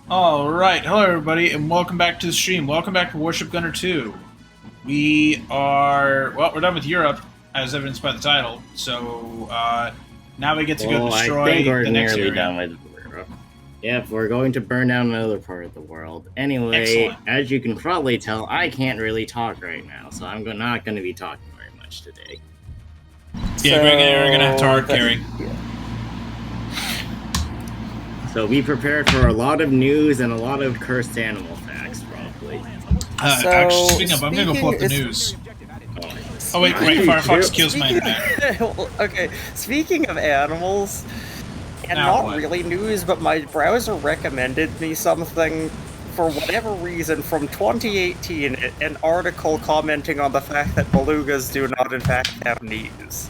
Alright, hello everybody, and welcome back to the stream. Welcome back to Warship Gunner 2. We're done with Europe, as evidenced by the title, so, now we get to go destroy I think we're the next nearly area. done with Europe. Yep, we're going to burn down another part of the world. Anyway, Excellent. as you can probably tell, I can't really talk right now, so I'm not going to be talking very much today. Yeah, Greg and Aaron are gonna have to hard carry. So be prepared for a lot of news and a lot of cursed animal facts, probably. Actually, speaking of, I'm gonna go pull up the news. Oh wait, Firefox kills my internet. Okay, speaking of animals, and Now not what? really news, but my browser recommended me something for whatever reason from 2018, an article commenting on the fact that belugas do not in fact have knees.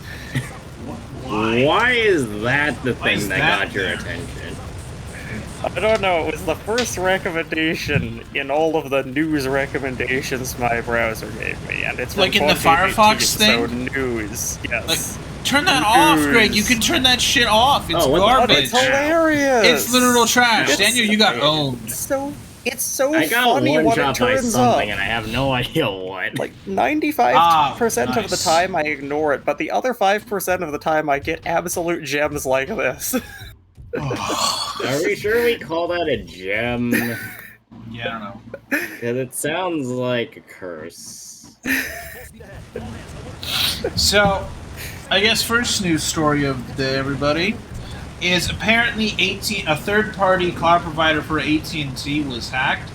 Why is that the Why is thing that that got your there? attention? I don't know, it was the first recommendation in all of the news recommendations my browser gave me, and it's from Like in the 2018, Firefox so thing? news, yes. Turn that off, Greg. You can turn that shit off. It's Oh, what the But garbage. it's hilarious! It's literal trash. It's- Daniel, you got owned. It's so I got funny one when it shot by turns something, up. and I have no idea what. Like 95% of the nice. time I ignore it, but the other 5% of the time I get absolute gems like this. Are we sure we call that a gem? Yeah, I don't know. Because it sounds like a curse. So, I guess first news story of everybody is apparently a third-party cloud provider for AT&T was hacked,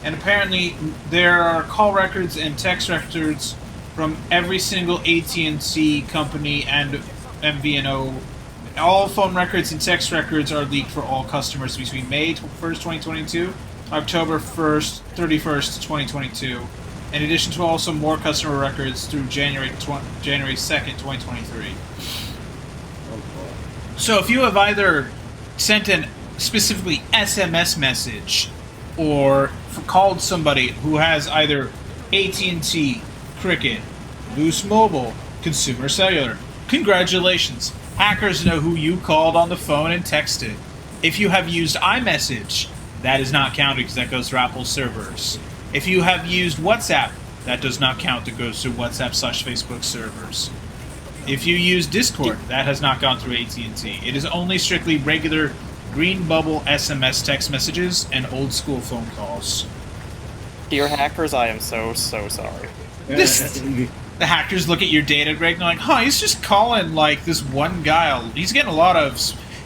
and apparently there are call records and text records from every single AT&T company and MVNO. All phone records and text records are leaked for all customers between May 1st, 2022, October 1st, 31st, 2022. In addition to also more customer records through January 2nd, 2023. So if you have either sent an specifically SMS message or called somebody who has either AT&T, Cricket, Boost Mobile, Consumer Cellular, congratulations. Hackers know who you called on the phone and texted. If you have used iMessage, that is not counted because that goes to Apple's servers. If you have used WhatsApp, that does not count. It goes to WhatsApp/Facebook servers. If you use Discord, that has not gone through AT&T. It is only strictly regular green bubble SMS text messages and old school phone calls. Dear hackers, I am so sorry. The hackers look at your data, Greg, and they're like, huh, he's just calling, like, this one guy. He's getting a lot of...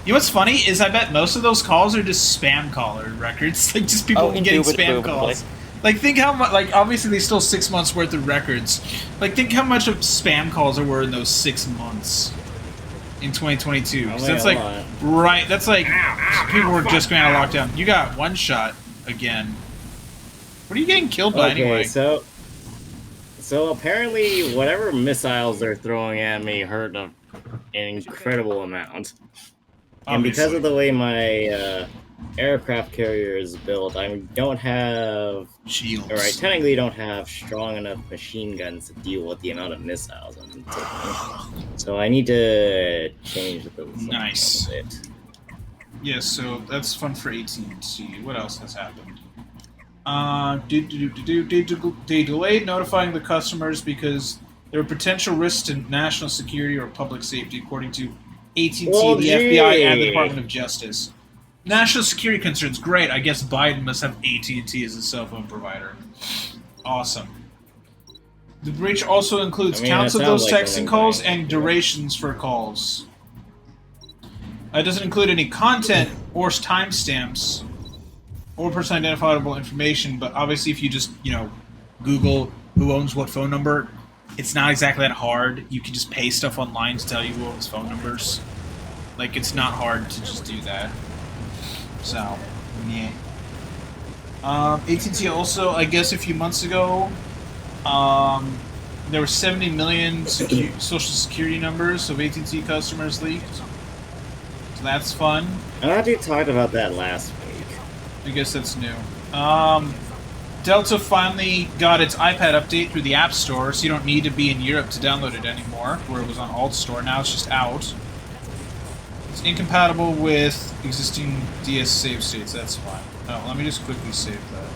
You know what's funny is I bet most of those calls are just spam caller records. Like, just people getting spam calls. Like, think how much... Like, obviously, they still 6 months worth of records. Like, think how much of spam calls there were in those 6 months in 2022. Oh, So that's like... Right, that's like... People were just going out of lockdown. You got one shot again. What are you getting killed by anyway? So apparently, whatever missiles they're throwing at me hurt an incredible amount. And because of the way my aircraft carrier is built, I don't have shields. Or I technically don't have strong enough machine guns to deal with the amount of missiles I'm taking. So I need to change those Nice. a bit. Yes, so that's fun for AT&T. What else has happened? They delayed notifying the customers because there were potential risks to national security or public safety, according to AT&T, the FBI, and the Department of Justice. National security concerns, great. I guess Biden must have AT&T as a cell phone provider. Awesome. The breach also includes counts of those texting calls and durations for calls. It doesn't include any content or timestamps or personally identifiable information, but obviously if you just, Google who owns what phone number, it's not exactly that hard. You can just pay stuff online to tell you who owns phone numbers. Like, it's not hard to just do that. So, yeah. AT&T also, I guess a few months ago, there were 70 million social security numbers of AT&T customers leaked. So that's fun. I thought you talked about that last week. I guess that's new. Delta finally got its iPad update through the App Store, so you don't need to be in Europe to download it anymore, where it was on Alt Store. Now it's just out. It's incompatible with existing DS save states. That's fine. Oh, let me just quickly save that.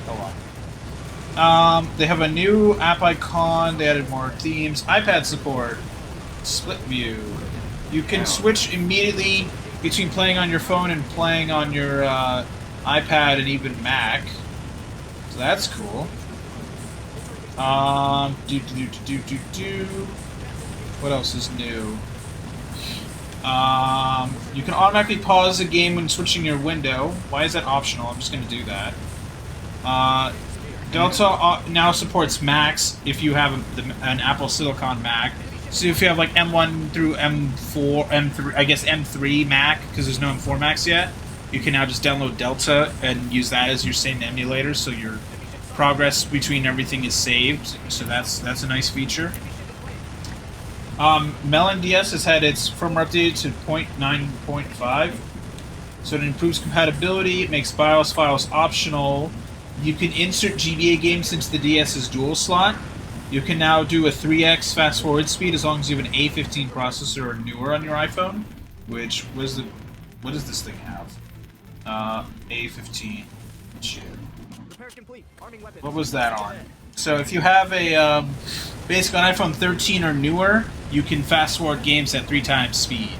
Hold on. They have a new app icon. They added more themes. iPad support. Split view. You can switch immediately between playing on your phone and playing on your iPad and even Mac. So that's cool. What else is new? You can automatically pause a game when switching your window. Why is that optional? I'm just going to do that. Delta now supports Macs if you have an Apple Silicon Mac. So if you have like M1 through M4, M3, I guess M3 Mac, because there's no M4 Macs yet, you can now just download Delta and use that as your same emulator, so your progress between everything is saved. So that's a nice feature. Melon DS has had its firmware updated to 0.9.5, so it improves compatibility. It makes BIOS files optional. You can insert GBA games into the DS's dual slot. You can now do a 3x fast forward speed as long as you have an A15 processor or newer on your iPhone. Which what does this thing have? A15 chip. What was that on? So if you have a basic on iPhone 13 or newer, you can fast forward games at 3 times speed.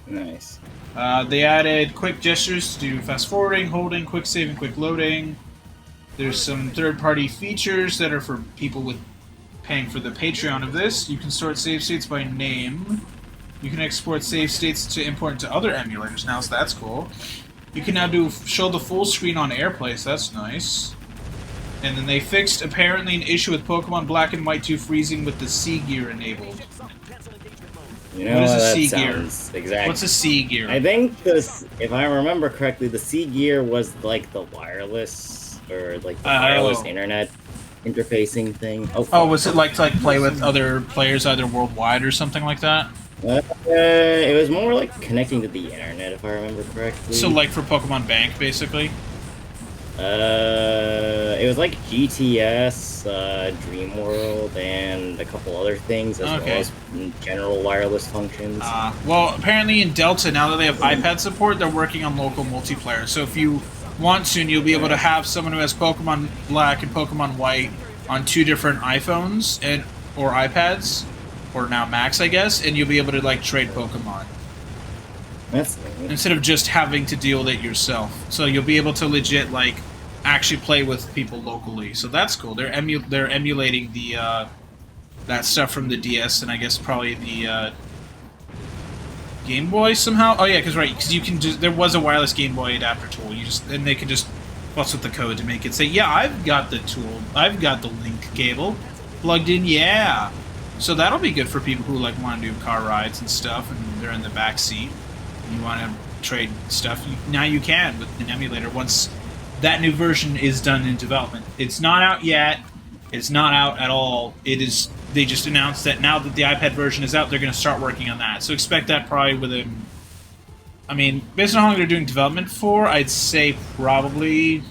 Nice. They added quick gestures to do fast forwarding, holding, quick save, and quick loading. There's some third-party features that are for people with paying for the Patreon of this. You can sort save states by name. You can export save states to import into other emulators now, so that's cool. You can now show the full screen on AirPlay, so that's nice. And then they fixed, apparently, an issue with Pokemon Black and White 2 freezing with the C gear enabled. You know, what is a that C sounds gear? exact. What's a C gear? I think this, if I remember correctly, the C gear was like the wireless or like the wireless internet interfacing thing. Oh, was it like to play with other players either worldwide or something like that? It was more like connecting to the internet, if I remember correctly. So like for Pokemon Bank, basically? It was like GTS, Dream World, and a couple other things, as well as general wireless functions. Well, apparently in Delta, now that they have iPad support, they're working on local multiplayer. So if you want soon, you'll be able to have someone who has Pokemon Black and Pokemon White on 2 different iPhones or iPads, or now Macs, I guess, and you'll be able to like trade Pokemon. That's neat. Instead of just having to deal with it yourself. So you'll be able to legit like actually play with people locally. So that's cool. They're emulating the that stuff from the DS and I guess probably the Game Boy somehow. Oh yeah, because you can just, there was a wireless Game Boy adapter tool. And they can just fuss with the code to make it say, yeah, I've got the tool. I've got the link cable plugged in. Yeah. So that'll be good for people who like want to do car rides and stuff, and they're in the back seat. You want to trade stuff, now you can with an emulator once that new version is done in development. It's not out yet. It's not out at all. It is. They just announced that now that the iPad version is out, they're going to start working on that. So expect that probably within... I mean, based on how long they're doing development for, I'd say probably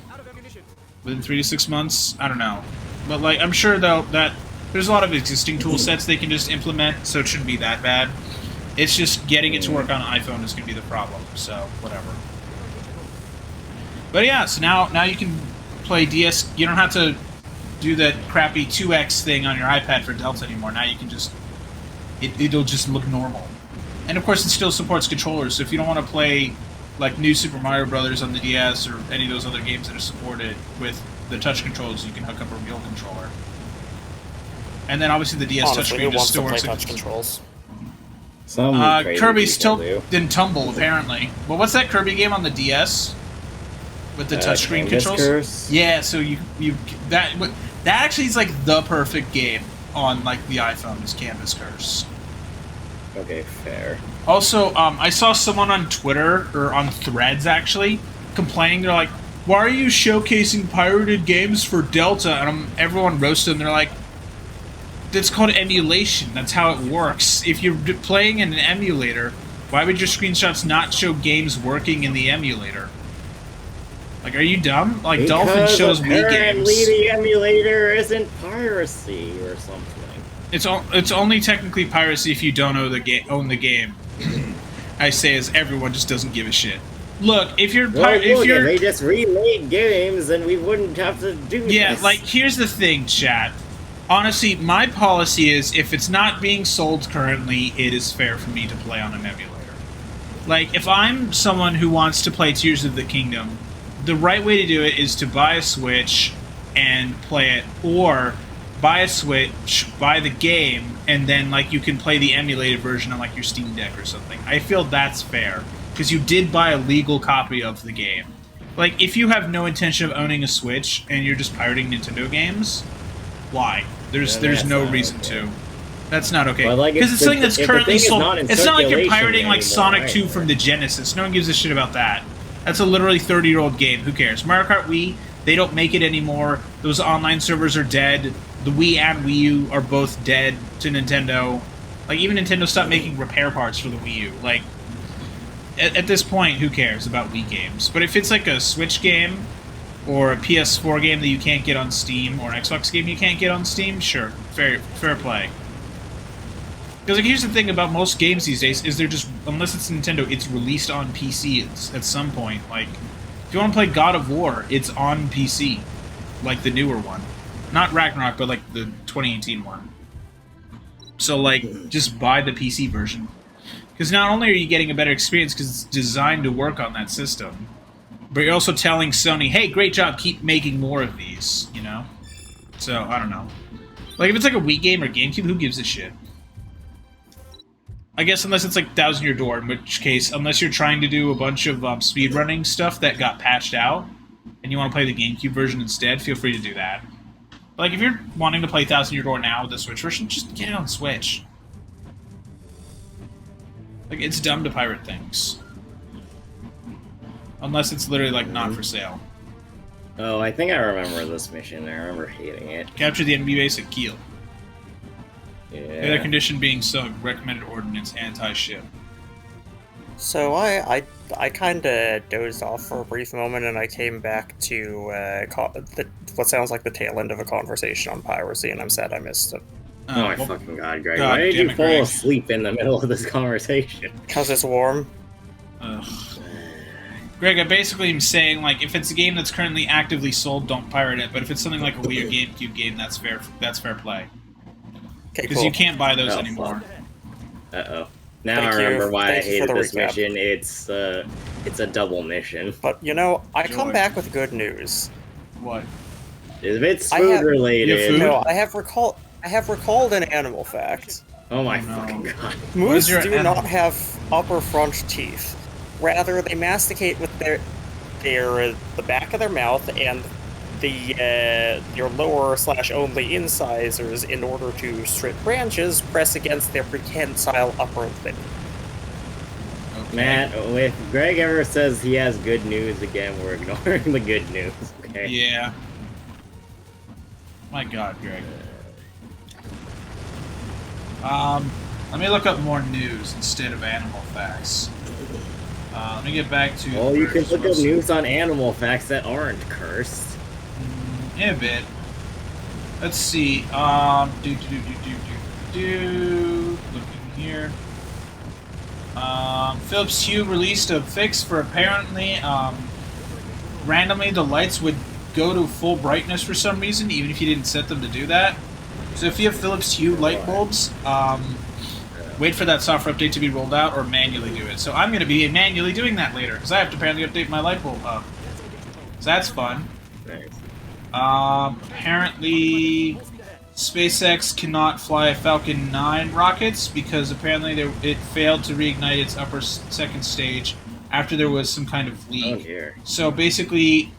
within 3 to 6 months. I don't know. But like, I'm sure though that there's a lot of existing tool sets they can just implement, so it shouldn't be that bad. It's just getting it to work on iPhone is going to be the problem, so whatever. But yeah, so now you can play DS. You don't have to do that crappy 2x thing on your iPad for Delta anymore. Now you can just... It'll just look normal. And of course it still supports controllers, so if you don't want to play like New Super Mario Brothers on the DS or any of those other games that are supported with the touch controls, you can hook up a real controller. And then obviously the DS touchscreen just still works. Touch controls. Kirby still didn't tumble, apparently. Well, what's that Kirby game on the DS? With the touchscreen controls? Curse? Yeah, so that actually is like the perfect game on like the iPhone is Canvas Curse. Okay, fair. Also, I saw someone on Twitter, or on Threads actually, complaining. They're like, why are you showcasing pirated games for Delta? And everyone roasted them. They're like, that's called emulation. That's how it works. If you're playing in an emulator, why would your screenshots not show games working in the emulator? Like, are you dumb? Like, because Dolphin shows Wii games. Apparently the emulator isn't piracy or something. It's only technically piracy if you don't own the game. I say is everyone just doesn't give a shit. Look, if you're if they just remade games, then we wouldn't have to do this. Yeah, like, here's the thing, chat. Honestly, my policy is, if it's not being sold currently, it is fair for me to play on an emulator. Like, if I'm someone who wants to play Tears of the Kingdom, the right way to do it is to buy a Switch and play it, or buy a Switch, buy the game, and then, like, you can play the emulated version on, like, your Steam Deck or something. I feel that's fair, because you did buy a legal copy of the game. Like, if you have no intention of owning a Switch, and you're just pirating Nintendo games, why? There's no reason to. That's not okay. Because it's something that's currently sold. It's not like you're pirating, like, Sonic 2 from the Genesis. No one gives a shit about that. That's a literally 30-year-old game. Who cares? Mario Kart Wii, they don't make it anymore. Those online servers are dead. The Wii and Wii U are both dead to Nintendo. Like, even Nintendo stopped making repair parts for the Wii U. Like, at this point, who cares about Wii games? But if it's like a Switch game, or a PS4 game that you can't get on Steam, or an Xbox game you can't get on Steam, sure, fair play. Because, like, here's the thing about most games these days, is they're just, unless it's Nintendo, it's released on PC at some point. Like, if you want to play God of War, it's on PC. Like, the newer one. Not Ragnarok, but, like, the 2018 one. So, like, just buy the PC version. Because not only are you getting a better experience because it's designed to work on that system, but you're also telling Sony, hey, great job, keep making more of these, you know? So, I don't know. Like, if it's like a Wii game or GameCube, who gives a shit? I guess unless it's like Thousand Year Door, in which case, unless you're trying to do a bunch of speedrunning stuff that got patched out, and you want to play the GameCube version instead, feel free to do that. But, like, if you're wanting to play Thousand Year Door now with the Switch version, just get it on Switch. Like, it's dumb to pirate things. Unless it's literally, like, not for sale. Oh, I think I remember this mission. I remember hating it. Capture the enemy base at Kiel. Yeah. The other condition being SUG, recommended ordnance, anti-ship. So I kind of dozed off for a brief moment, and I came back to what sounds like the tail end of a conversation on piracy, and I'm sad I missed it. Oh my fucking god, Greg. Why did you fall asleep in the middle of this conversation? Because it's warm. Ugh. Greg, I basically am saying, like, if it's a game that's currently actively sold, don't pirate it. But if it's something like a Wii or GameCube game, that's fair play. Because cool. you can't buy those anymore. Uh-oh. Now I remember why I hated this mission. It's a double mission. But, you know, I come back with good news. What? If it's food related... Food? No, I have recalled an animal fact. Oh my fucking god. Moose do not have upper front teeth. Rather, they masticate with the back of their mouth and your lower/only incisors in order to strip branches press against their prehensile upper lip. Okay. Matt, if Greg ever says he has good news again, we're ignoring the good news, okay? Yeah. My god, Greg. Let me look up more news instead of animal facts. Let me get back to... Well, you can look up news on animal facts that aren't cursed. Yeah, a bit. Let's see. Looking here. Philips Hue released a fix for apparently, randomly the lights would go to full brightness for some reason, even if you didn't set them to do that. So if you have Philips Hue light bulbs, wait for that software update to be rolled out or manually do it. So I'm going to be manually doing that later, because I have to apparently update my light bulb up. So that's fun. Nice. Apparently SpaceX cannot fly Falcon 9 rockets because apparently it failed to reignite its upper second stage after there was some kind of leak. Oh dear. So basically,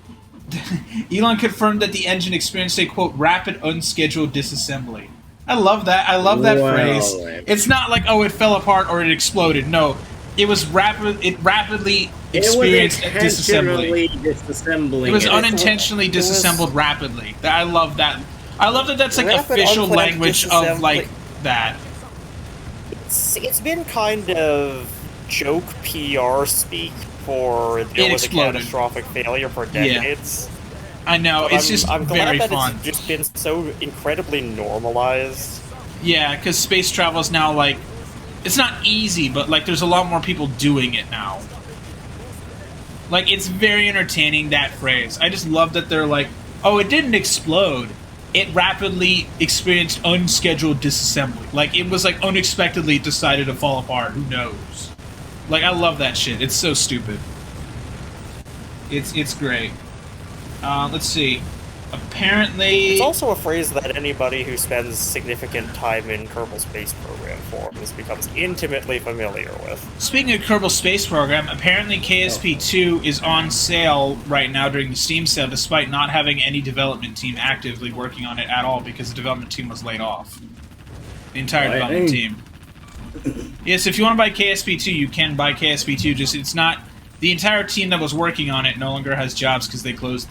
Elon confirmed that the engine experienced a, quote, rapid unscheduled disassembly. I love that. I love that phrase. It's not like, oh, it fell apart or it exploded. No, it was rapidly experienced disassembly. It was unintentionally disassembled rapidly. I love that. I love that that's like official language of like that. It's been kind of joke PR speak for there was a catastrophic failure for decades. Yeah. I know, but it's just I'm very glad that fun. It's just been so incredibly normalized. Yeah, because space travel is now like it's not easy, but like there's a lot more people doing it now. Like it's very entertaining, that phrase. I just love that they're like, oh, it didn't explode. It rapidly experienced unscheduled disassembly. Like it was like unexpectedly decided to fall apart. Who knows? Like I love that shit. It's so stupid. It's great. Let's see. Apparently... It's also a phrase that anybody who spends significant time in Kerbal Space Program forums becomes intimately familiar with. Speaking of Kerbal Space Program, apparently KSP2 is on sale right now during the Steam sale, despite not having any development team actively working on it at all, because the development team was laid off. The entire development team. Yes, if you want to buy KSP2, you can buy KSP2, just it's not... The entire team that was working on it no longer has jobs because they closed...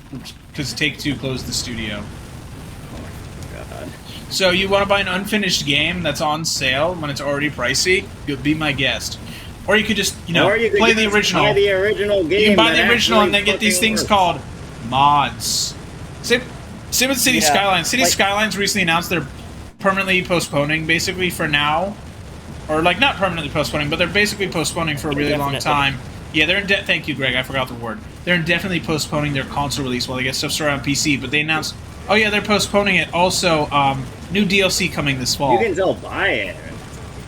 Because Take-Two closed the studio. Oh my god. So you want to buy an unfinished game that's on sale when it's already pricey? You'll be my guest. Or you could just, you know, play the original. Buy the original game. You can buy the original and then get these things called mods. Same with City Skylines. City Skylines recently announced they're permanently postponing, basically, for now. Or, like, not permanently postponing, but they're basically postponing for a really long time. Yeah, they're thank you, Greg, I forgot the word. They're indefinitely postponing their console release while they get stuff started on PC, but they announced, oh yeah, they're postponing it. Also, new DLC coming this fall. You can still buy it.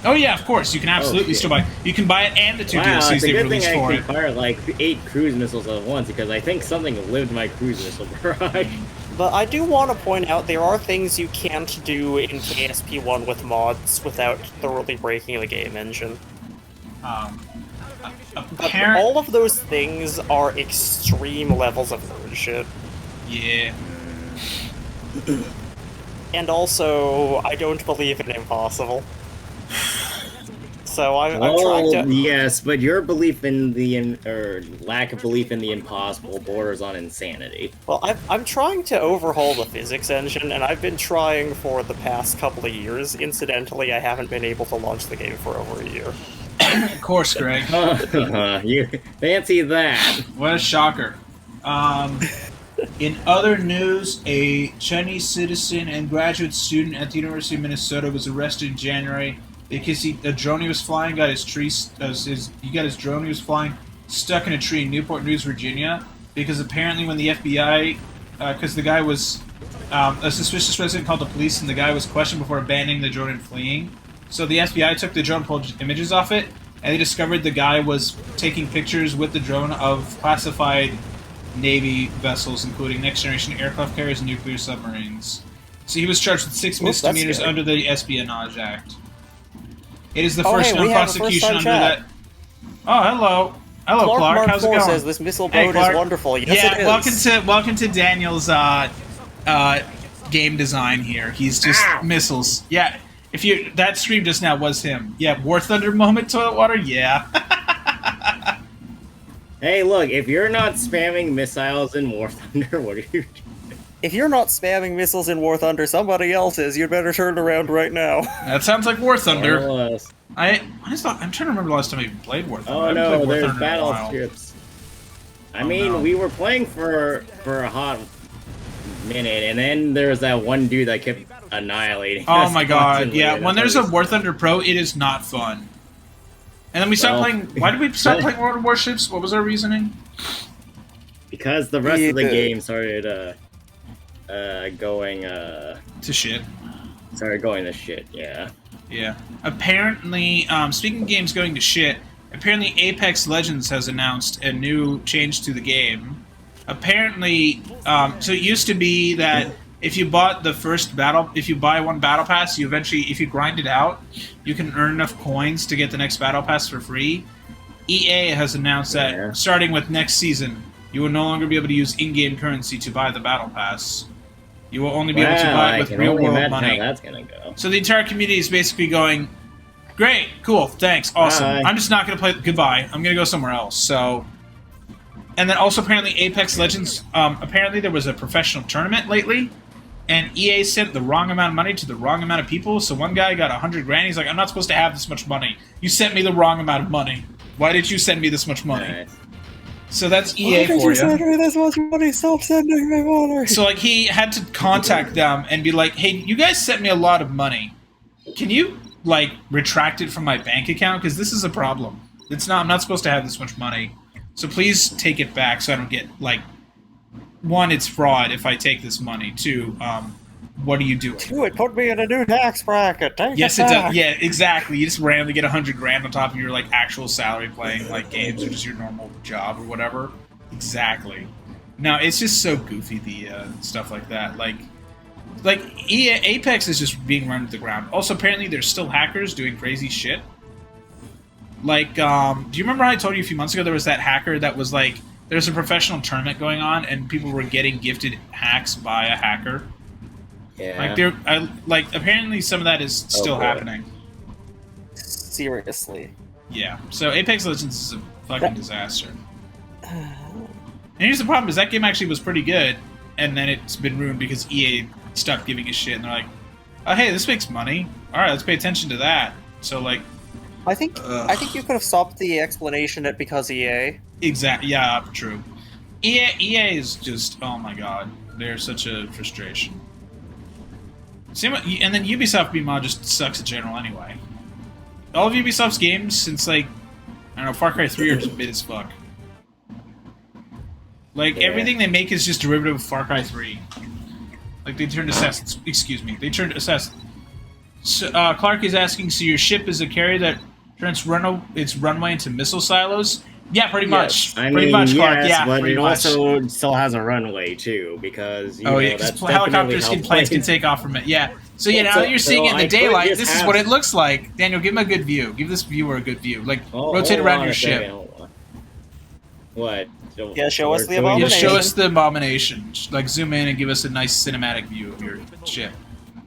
Oh yeah, of course, you can absolutely still buy it. You can buy it and the two DLCs they released for it. It's a good thing I can fire like 8 cruise missiles at once, because I think something lived my cruise missile garage. But I do want to point out there are things you can't do in KSP1 with mods without thoroughly breaking the game engine. But all of those things are extreme levels of nerd shit. Yeah. And also, I don't believe in impossible. So I'm trying to... Yes, but your belief in the... or lack of belief in the impossible borders on insanity. Well, I'm trying to overhaul the physics engine, and I've been trying for the past couple of years. Incidentally, I haven't been able to launch the game for over a year. Of course, Greg. You fancy that. What a shocker. In other news, a Chinese citizen and graduate student at the University of Minnesota was arrested in January because a drone he was flying got his drone he was flying stuck in a tree in Newport News, Virginia. Because apparently, when the FBI, because the guy was a suspicious resident called the police, and the guy was questioned before abandoning the drone and fleeing. So the FBI took the drone, pulled images off it, and they discovered the guy was taking pictures with the drone of classified Navy vessels, including next-generation aircraft carriers and nuclear submarines. So he was charged with 6 misdemeanors under the Espionage Act. It is the first known prosecution under that... Oh, hello. Hello, Clark. How's it going? Says this missile boat is wonderful. Yes, it is. Welcome to Daniel's game design here. He's just missiles. Yeah. If you that stream just now was him. Yeah, War Thunder moment toilet water. Yeah. Hey, look! If you're not spamming missiles in War Thunder, what are you doing? If you're not spamming missiles in War Thunder, somebody else is. You'd better turn around right now. That sounds like War Thunder. I'm trying to remember the last time I even played War Thunder. Oh no, there's battleships. I mean, we were playing for a hot minute, and then there was that one dude that kept annihilating. Oh my god, yeah. When there's a War Thunder Pro, it is not fun. And then we stopped playing... Why did we stop playing World of Warships? What was our reasoning? Because the rest of the game started going... to shit. Started going to shit, yeah. Yeah. Apparently, speaking of games going to shit, apparently Apex Legends has announced a new change to the game. Apparently, so it used to be that if you bought the first if you buy one battle pass, you eventually, if you grind it out, you can earn enough coins to get the next battle pass for free. EA has announced that starting with next season, you will no longer be able to use in-game currency to buy the battle pass. You will only be able to buy it with real-world money. How that's gonna go. So the entire community is basically going, great, cool, thanks, awesome. Bye. I'm just not going to play, goodbye, I'm going to go somewhere else. So, and then also apparently Apex Legends, apparently there was a professional tournament lately, and EA sent the wrong amount of money to the wrong amount of people, so one guy got 100 grand, he's like, I'm not supposed to have this much money. You sent me the wrong amount of money. Why did you send me this much money? Nice. So that's EA for you. You send me this much money? Stop sending me money. So like he had to contact them and be like, hey, you guys sent me a lot of money. Can you like retract it from my bank account because this is a problem. It's not. I'm not supposed to have this much money. So please take it back so I don't get like. One, it's fraud if I take this money. Two, what are you doing? Two, it put me in a new tax bracket. Yes, it does. Yeah, exactly. You just randomly get $100,000 on top of your like actual salary playing like games or just your normal job or whatever. Exactly. No, it's just so goofy the stuff like that. Like Apex is just being run to the ground. Also, apparently, there's still hackers doing crazy shit. Like, do you remember how I told you a few months ago there was that hacker that was like, there's a professional tournament going on and people were getting gifted hacks by a hacker. Yeah. Like apparently some of that is still happening. Seriously. Yeah. So Apex Legends is a fucking disaster. And here's the problem: is that game actually was pretty good, and then it's been ruined because EA stopped giving a shit, and they're like, "Oh, hey, this makes money. All right, let's pay attention to that." So like, I think you could have stopped the explanation at because EA. Exactly. Yeah. True. EA is just, oh my god, they're such a frustration. Same, and then Ubisoft meanwhile just sucks in general anyway. All of Ubisoft's games since like, I don't know, Far Cry 3 are just mid as fuck. Like everything they make is just derivative of Far Cry 3. Like they turned Assassin's. Excuse me, they turned Assassin. So, Clark is asking, so your ship is a carrier that turns its runway into missile silos? Yeah, pretty much. Pretty much, Clark. Yeah, but pretty it much. Also still has a runway too, because because helicopters and planes can take off from it. Yeah. So yeah, now that you're seeing it in the daylight, this is what it looks like. Daniel, give him a good view. Give this viewer a good view. Like rotate around your ship. What? Yeah, show us the abomination. Yeah, show us the abomination. Like zoom in and give us a nice cinematic view of your ship.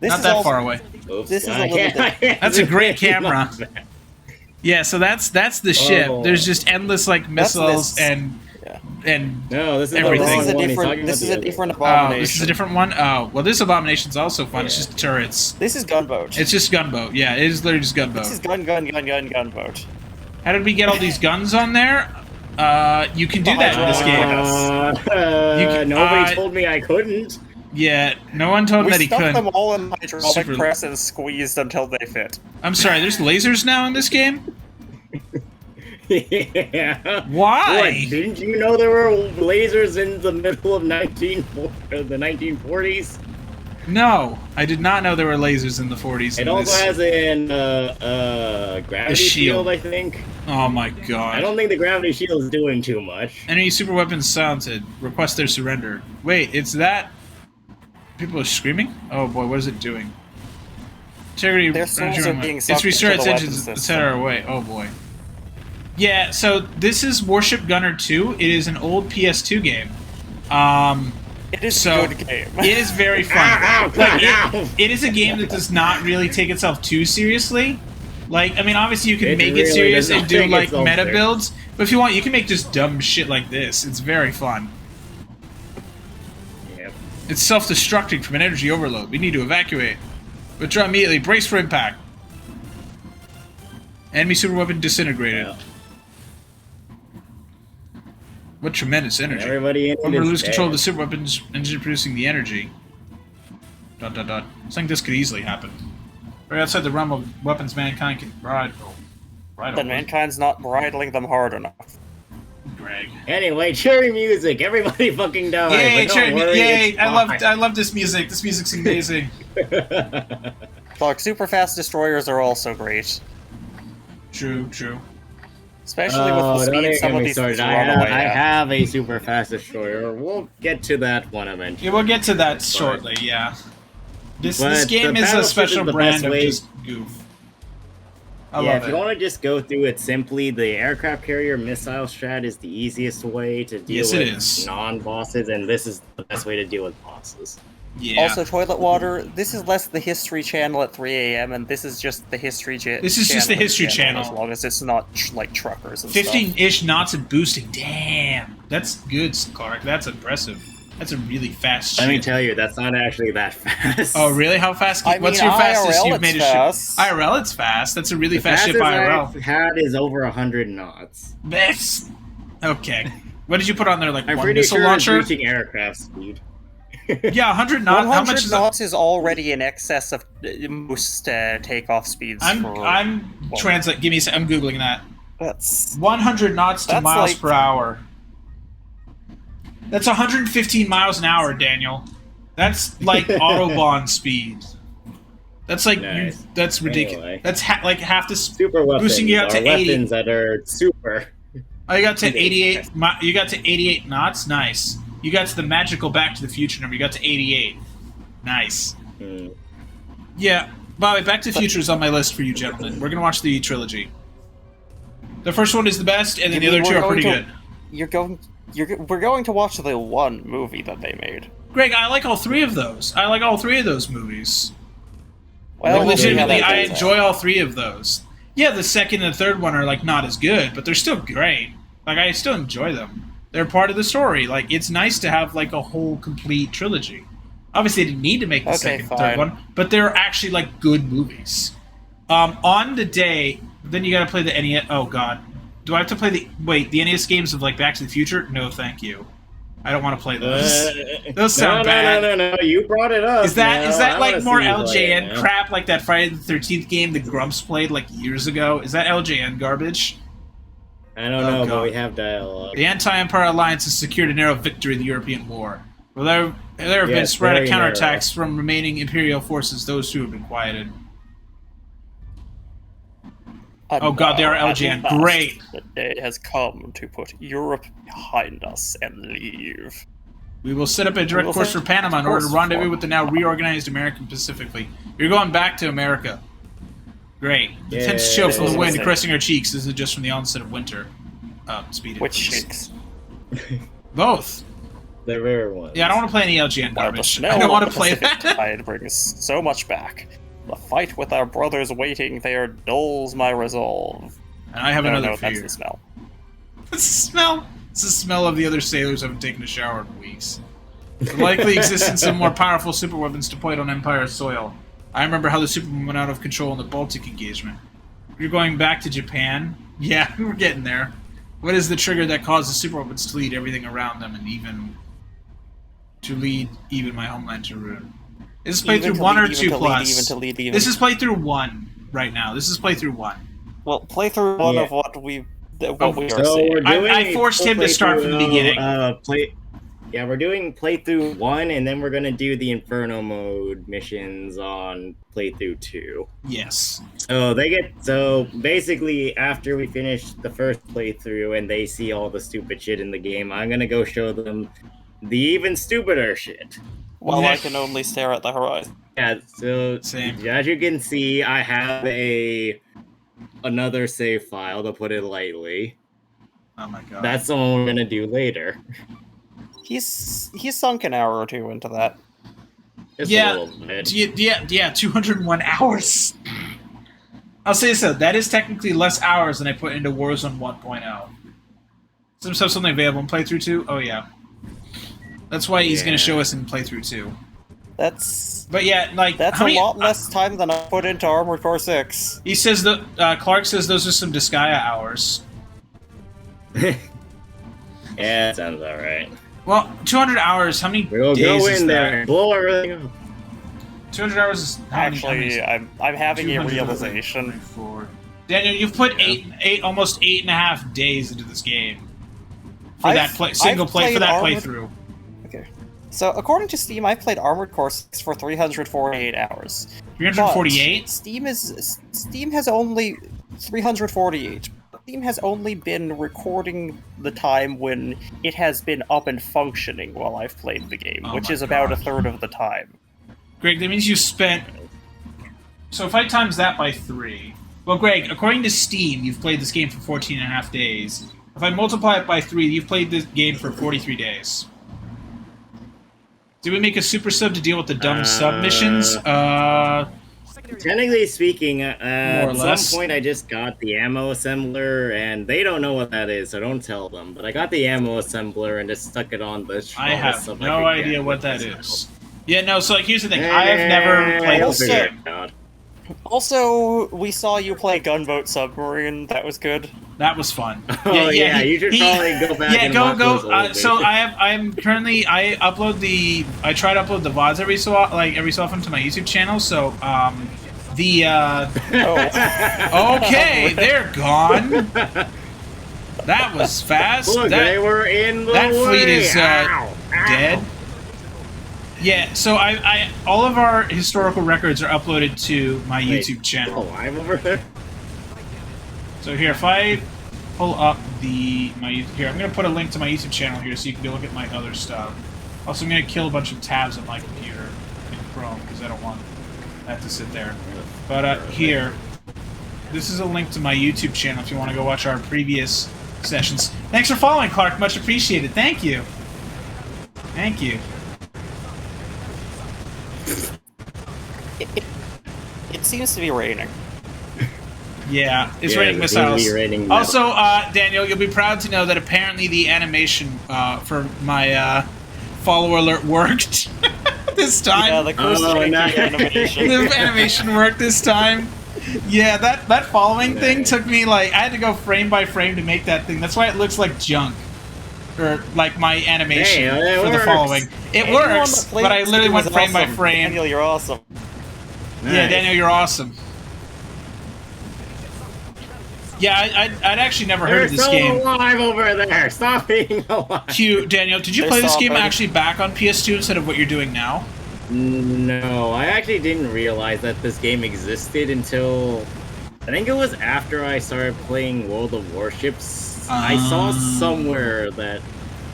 Not that far away. This is a little bit. That's a great camera. Yeah, so that's the ship. There's just endless like missiles and no, this is everything. This is a different abomination. This is a different one. Oh, well, this abomination's also fun. Yeah. It's just turrets. This is gunboat. It's just gunboat. Yeah, it is literally just gunboat. This is gunboat. How did we get all these guns on there? You can do that in this game. Nobody told me I couldn't. Yeah, no one told him that he couldn't. We stuck them all in hydraulic press and squeezed until they fit. I'm sorry, there's lasers now in this game? Yeah. Why? What, didn't you know there were lasers in the middle of the 1940s? No, I did not know there were lasers in the 40s. It also has an gravity shield, I think. Oh my god. I don't think the gravity shield is doing too much. Enemy super weapons silenced. Request their surrender. Wait, it's that? People are screaming? Oh boy, what is it doing? Integrity. Their souls are being sucked it's restore its into the engines, etc. away. Oh boy. Yeah, so this is Warship Gunner 2. It is an old PS2 game. It is a good game. It is very fun. It is a game that does not really take itself too seriously. Like, I mean, obviously you can make it serious and do like meta builds, but if you want, you can make just dumb shit like this. It's very fun. Yep. It's self-destructing from an energy overload. We need to evacuate. Withdraw immediately. Brace for impact. Enemy superweapon disintegrated. Yeah. What tremendous energy. Everybody in When we lose control of the superweapons engine producing the energy. ... Something this could easily happen. Right outside the realm of weapons mankind can ride. Then mankind's not bridling them hard enough. Greg. Anyway, cherry music. Everybody fucking die. Yay, cherry music. Yay, I love this music. This music's amazing. Like, super fast destroyers are also great. True. Especially with the speed some of these things run away I have a super fast destroyer. We'll get to that one eventually. Yeah, we'll get to that shortly, yeah. This game is a special brand of just goof. I love it. If you want to just go through it simply, the aircraft carrier missile strat is the easiest way to deal with non-bosses, and this is the best way to deal with bosses. Yeah. Also, Toilet Water, this is less the History Channel at 3 a.m., and this is just the History Channel. This is just the History Channel. As long as it's not, like, truckers and stuff. 15-ish knots of boosting. Damn. That's good, Clark. That's impressive. That's a really fast ship. Let me tell you, that's not actually that fast. Oh, really? How fast? What's your fastest you've made a ship? IRL, it's fast. That's a really fast ship IRL. I've had is over 100 knots. That's... Okay. What did you put on there, like I'm one pretty missile sure launcher? It's reaching aircraft speed. Yeah, 100 knots. How much 100 is knots is already in excess of most takeoff speeds. I'm translate. Give me. I'm googling that. That's 100 knots to miles per hour. That's 115 miles an hour, Daniel. That's like autobahn speed. That's like Nice. that's ridiculous. Anyway. That's like half the Super weapons boosting you out to are 80. weapons that are super. Oh, you got to 88. You got to 88 knots. Nice. You got to the magical Back to the Future number. You got to 88. Nice. Yeah. By the way, Back to the Future is on my list for you, gentlemen. We're gonna watch the trilogy. The first one is the best, and then the other two are pretty good. We're going to watch the one movie that they made. Greg, I like all three of those. I like all three of those movies. Well, like, legitimately, I turns enjoy out. all three of those. Yeah, the second and the third one are like not as good, but they're still great. Like I still enjoy them. They're part of the story. Like it's nice to have like a whole complete trilogy. Obviously, they didn't need to make the second and third one, but they're actually like good movies. On the day, then you got to play the NES. Oh God, do I have to play the NES games of like Back to the Future? No, thank you. I don't want to play those. Those sound bad. No. You brought it up. Is that like more LJN crap, like that Friday the 13th game the Grumps played like years ago? Is that LJN garbage? I don't know, but we have dialogue. The Anti-Empire Alliance has secured a narrow victory in the European War. Well, there have been sporadic counterattacks from remaining Imperial forces, those who have been quieted. Oh God, they are LJN. Great. The day has come to put Europe behind us and leave. We will set up a direct course for Panama in order to rendezvous with the now reorganized American Pacific Fleet. You're going back to America. Great. The tense chill from the wind caressing our cheeks. This is just from the onset of winter. Speed. Which cheeks? Both. The rare ones. Yeah, I don't want to play any LGN garbage. I don't want to play that. Tide brings so much back. The fight with our brothers waiting there dulls my resolve. And I have another for you. That's the smell. It's the smell. It's the smell of the other sailors who haven't taken a shower in weeks. The likely existence of more powerful superweapons deployed on Empire soil. I remember how the Superman went out of control in the Baltic engagement. You're going back to Japan? Yeah, we're getting there. What is the trigger that causes superweapons to lead everything around them and even my homeland to ruin? Is this playthrough 1 or 2 plus? This is playthrough 1 right now. This is playthrough 1. Well, playthrough 1 of what we are so seeing. I forced him to start from the beginning. Yeah, we're doing playthrough 1, and then we're gonna do the Inferno mode missions on playthrough 2. Yes. So basically, after we finish the first playthrough and they see all the stupid shit in the game, I'm gonna go show them the even stupider shit. Well, I can only stare at the horizon. Yeah, so same. As you can see, I have another save file, to put it lightly. Oh my God. That's the one we're gonna do later. He's sunk an hour or two into that. Just a little bit. Yeah, 201 hours. I'll say so. That is technically less hours than I put into Warzone 1.0. Something available in playthrough 2? Oh yeah. That's why he's going to show us in playthrough 2. But yeah, like that's a lot less time than I put into Armored Core 6. He says that Clark says those are some Disgaea hours. Yeah, that sounds alright. Well, 200 hours. How many we'll days go is in that? there, blow everything up. 200 hours is actually. I'm having a realization. Daniel, you've put almost 8.5 days into this game for that playthrough. Okay, so according to Steam, I've played Armored Core 6 for 348 hours. 348? Steam has only 348. Steam has only been recording the time when it has been up and functioning while I've played the game, which is about a third of the time. Greg, that means you spent... So if I times that by 3... Well, Greg, according to Steam, you've played this game for 14.5 days. If I multiply it by 3, you've played this game for 43 days. Did we make a super sub to deal with the dumb submissions? Technically speaking, at some point I just got the ammo assembler, and they don't know what that is, so don't tell them. But I got the ammo assembler and just stuck it on the... I have no idea what that is. Yeah, no, so like, here's the thing. I have never played this game. Also, we saw you play Gunboat Submarine. That was good. That was fun. Oh yeah, you should probably go back. Yeah, and go watch go. those old So videos. I'm currently I try to upload the VODs every so often to my YouTube channel. So okay, they're gone. That was fast. Look, they were in the that way. fleet is Ow, ow. dead. Yeah, so I all of our historical records are uploaded to my YouTube channel. Alive over there. So here, if I pull up here, I'm gonna put a link to my YouTube channel here so you can go look at my other stuff. Also, I'm gonna kill a bunch of tabs on my computer in Chrome because I don't want that to sit there. But here, this is a link to my YouTube channel if you want to go watch our previous sessions. Thanks for following, Clark. Much appreciated. Thank you. Thank you. It seems to be raining. Yeah, it's Yeah, raining it seems to be missiles. raining Also, Daniel, you'll be proud to know that apparently the animation for my follower alert worked this time. Yeah, the nice. animation. The animation worked this time. Yeah, that following thing Nice. took me like I had to go frame by frame to make that thing. That's why it looks like junk, or like my animation Hey, it for the works. following. It Anyone works, that plays but I literally this went is frame by awesome. frame. Daniel, you're awesome. Yeah, Daniel, you're awesome. Yeah, I'd actually never heard They're of this still game. alive over there. Stop being alive. Q, Daniel, did you They're play this game stopping. actually back on PS2 instead of what you're doing now? No, I actually didn't realize that this game existed until I think it was after I started playing World of Warships. I saw somewhere that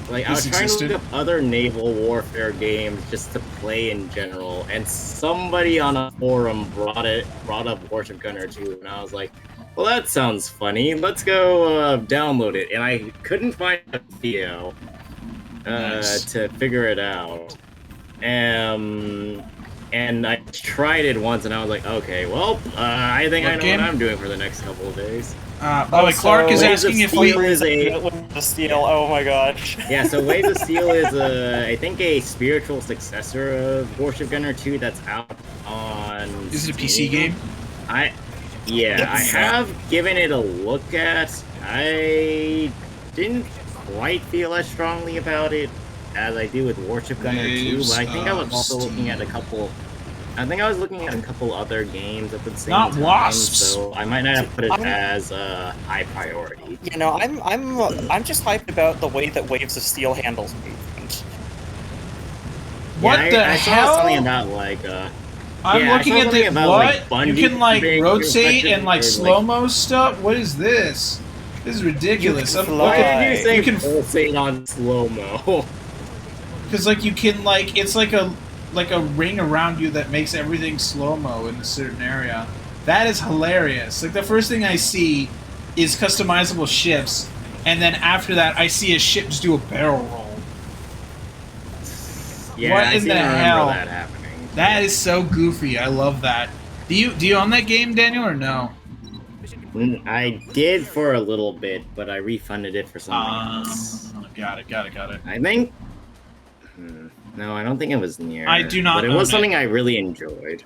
like I was This trying existed? to look up other naval warfare games just to play in general, and somebody on a forum brought up Warship Gunner 2, and I was like, well, that sounds funny. Let's go download it. And I couldn't find a video Nice. to figure it out. And I tried it once, and I was like, okay, well, I think What I know game? what I'm doing for the next couple of days. By the way, Clark is Waves of asking if Steel we... is a The steel. Oh my gosh. yeah. So Waves of Steel is I think a spiritual successor of Warship Gunner 2 that's out on. Is it a PC Steam. game? I Yes. have given it a look at. I didn't quite feel as strongly about it as I do with Warship Gunner 2, but I think I was also looking at a couple. I think I was looking at a couple other games at the same Not time, Wasps. so I might not have put it I'm- as a high priority. You know, I'm just hyped about the way that Waves of Steel handles movement. What yeah, the I saw hell? something about like I'm yeah, I looking saw at something the about, what? like, You Bungie can like being rotate and like reflected, or, slow-mo stuff? What is this? This is ridiculous. You I'm can Why looking fly. did you say you can pulsate on slow mo? because like you can like it's like a ring around you that makes everything slow-mo in a certain area. That is hilarious. Like the first thing I see is customizable ships, and then after that I see a ship just do a barrel roll. Yeah, What I in seem the to remember hell? that happening. That is so goofy. I love that. Do you own that game, Daniel, or no? I did for a little bit, but I refunded it for something else. Got it. I think. No, I don't think it was near. I do not But it own was it. something I really enjoyed.